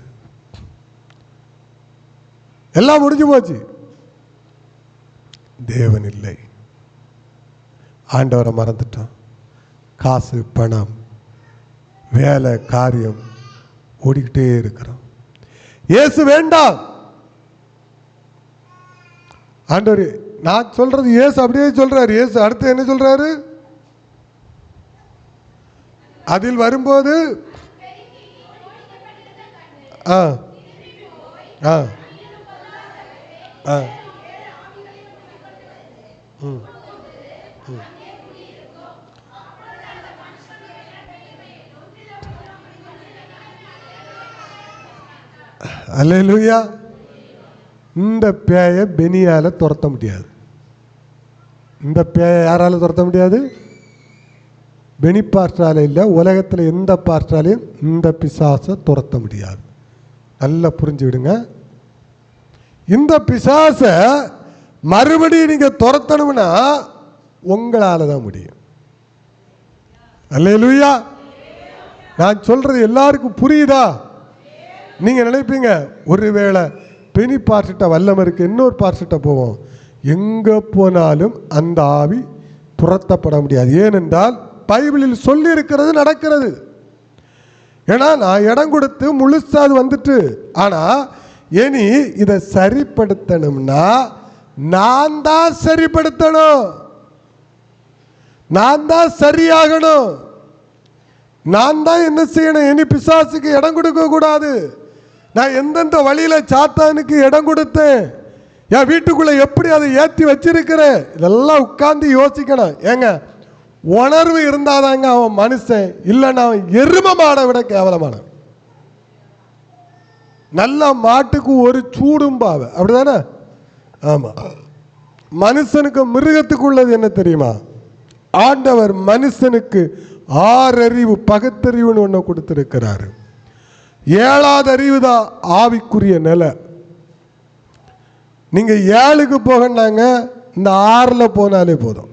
எல்லாம் முடிஞ்சு போச்சு. தேவன் இல்லை, ஆண்டவரை மறந்துட்டோம். காசு, பணம், வேலை, காரியம் ஓடிக்கிட்டே இருக்கிறோம். இயேசு வேண்டாம். ஆண்டவர், நான் சொல்றது இயேசு அப்படியே சொல்றாரு. இயேசு அடுத்து என்ன சொல்றாரு? அதில் வரும்போது ஆ ஆ ஆ அல்லேலூயா. இந்த பேயை பெனியால துரத்த முடியாது. இந்த பேயை யாரால துரத்த முடியாது? பெனி பாஸ்டால இல்லை, உலகத்தில் எந்த பாஸ்டாலையும் இந்த பிசாசை துரத்த முடியாது. நல்லா புரிஞ்சு விடுங்க. இந்த பிசாசை மறுபடியும் நீங்க துரத்தணும்னா உங்களால தான் முடியும். அல்லேலூயா. நான் சொல்றது எல்லாருக்கும் புரியுதா? நீங்க நினைப்பீங்க, ஒருவேளை பெனி பார்ட்டிட்ட வல்லம் இருக்கு, இன்னொரு பார்ட்டிட்ட போவோம். எங்க போனாலும் அந்த ஆவி துரத்தப்பட முடியாது. ஏனென்றால் பைபிளில் சொல்லி இருக்கிறது நடக்கிறது. ஏன்னா நான் இடம் கொடுத்து முழுசா அது வந்துட்டு. ஆனா இனி இதை சரிப்படுத்தணும்னா நான் தான் சரிப்படுத்தணும், நான் தான் சரியாகணும், நான் தான் என்ன செய்யணும்? இனி பிசாசுக்கு இடம் கொடுக்க கூடாது. நான் எந்தெந்த வழியில சாத்தானுக்கு இடம் கொடுத்தேன், என் வீட்டுக்குள்ள எப்படி அதை ஏற்றி வச்சிருக்கிறேன், இதெல்லாம் உட்கார்ந்து யோசிக்கணும். ஏங்க, உணர்வு இருந்தாதாங்க அவன் மனுஷன், இல்லைன்னா அவன் எரும மாடை விட கேவலமான. நல்ல மாட்டுக்கு ஒரு சூடும்பாவ, அப்படிதானே? ஆமா. மனுஷனுக்கு மிருகத்துக்கு உள்ளது என்ன தெரியுமா? ஆண்டவர் மனுஷனுக்கு ஆறறிவு, பகுத்தறிவுன்னு ஒன்று கொடுத்திருக்கிறாரு. ஏழாவது அறிவு தான் ஆவிக்குரிய நிலை. நீங்க 7க்கு போகனாங்க, இந்த 6ல் போனாலே போதும்.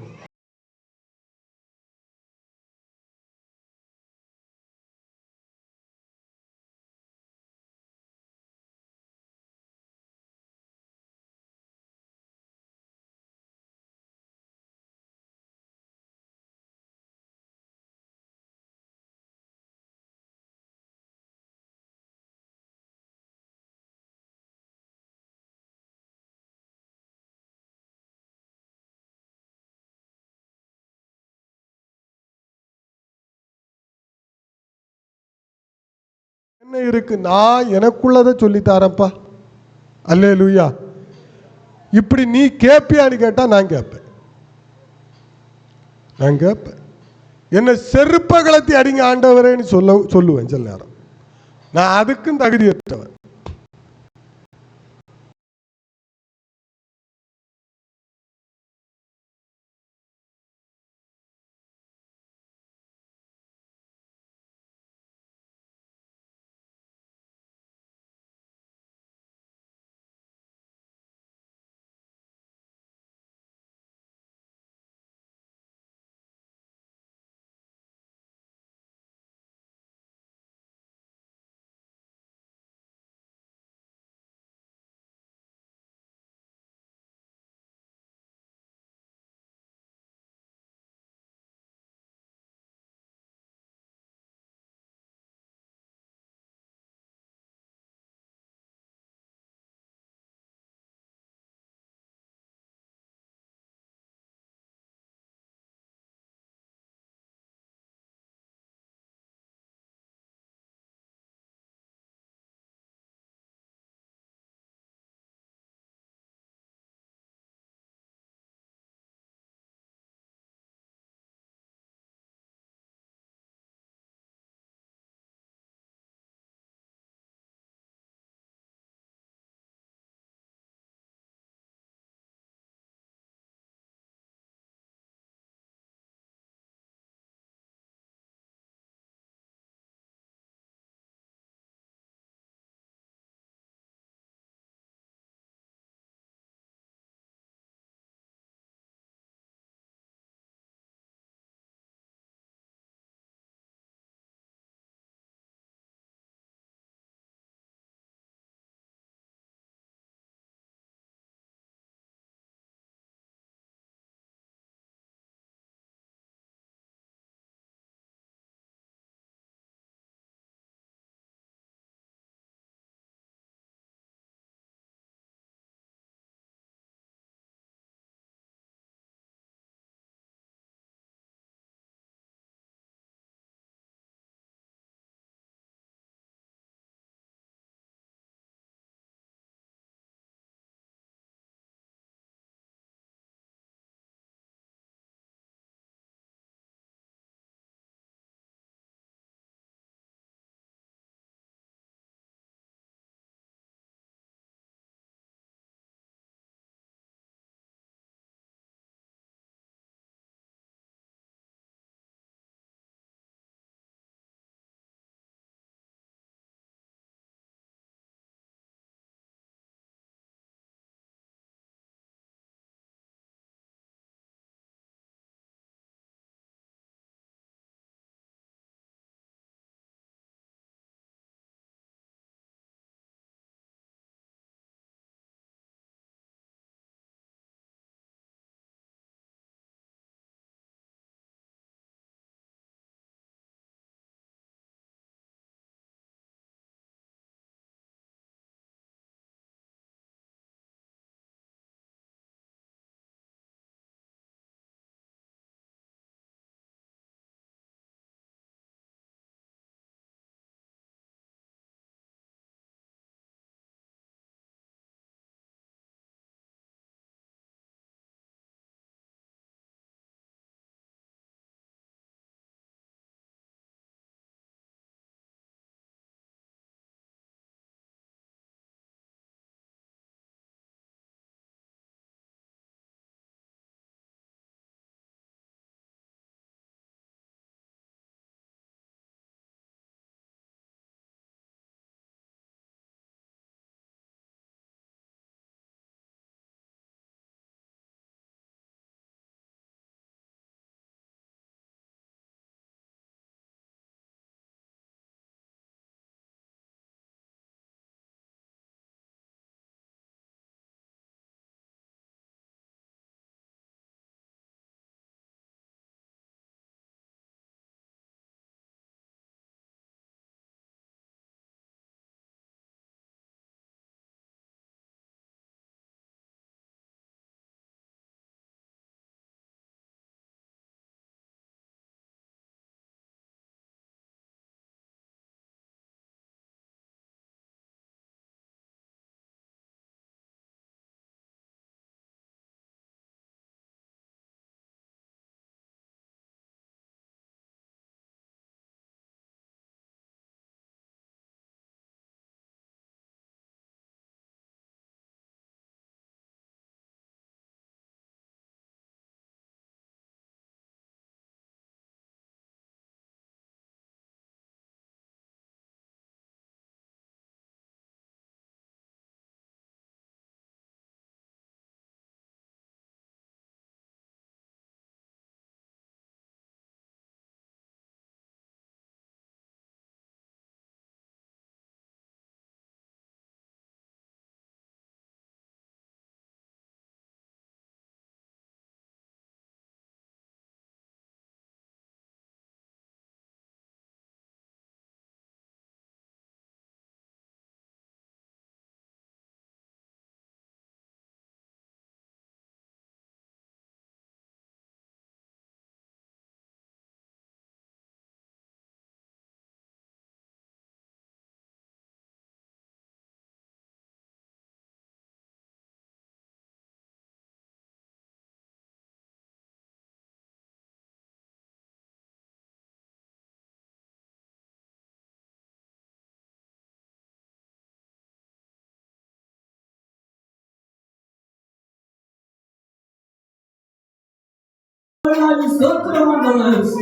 என்ன இருக்கு? நான் எனக்குள்ளதை சொல்லித்தாரப்பா. அல்லேலூயா. இப்படி நீ கேட்பியான்னு கேட்டா நான் கேட்பேன். என்ன செருப்ப கலத்தி அடிங்க ஆண்டவரேன்னு சொல்லுவேன் சில நேரம். நான் அதுக்கும் தகுதியற்றவன்.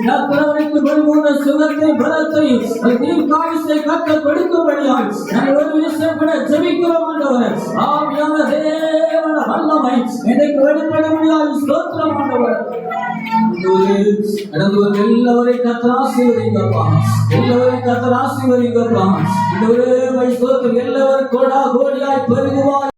கத்தரவனுக்கு பரிபூர்ண சுகத்தை பலத்தை தீர்க்காயுசை கத்த கொடுக்கும்படியால் நாங்கள் ஒரு விஷயம் கூட ஜெபிக்கிறோம் ஆண்டவர். ஆவியான தேவன வல்லமை எனக்கு வெளிப்பட முடியாது. ஸ்தோத்திரம் ஆண்டவர். நடந்து வரும் எல்லாவரையும் கத்தர் ஆசீர்வதிங்கப்பா. எல்லாவரையும் கத்தர் ஆசீர்வதிங்கப்பா. இந்த ஒரே ஸ்தோத்திரம் எல்லாவரும் கோடா கோடியாய் பெருகுவாய்.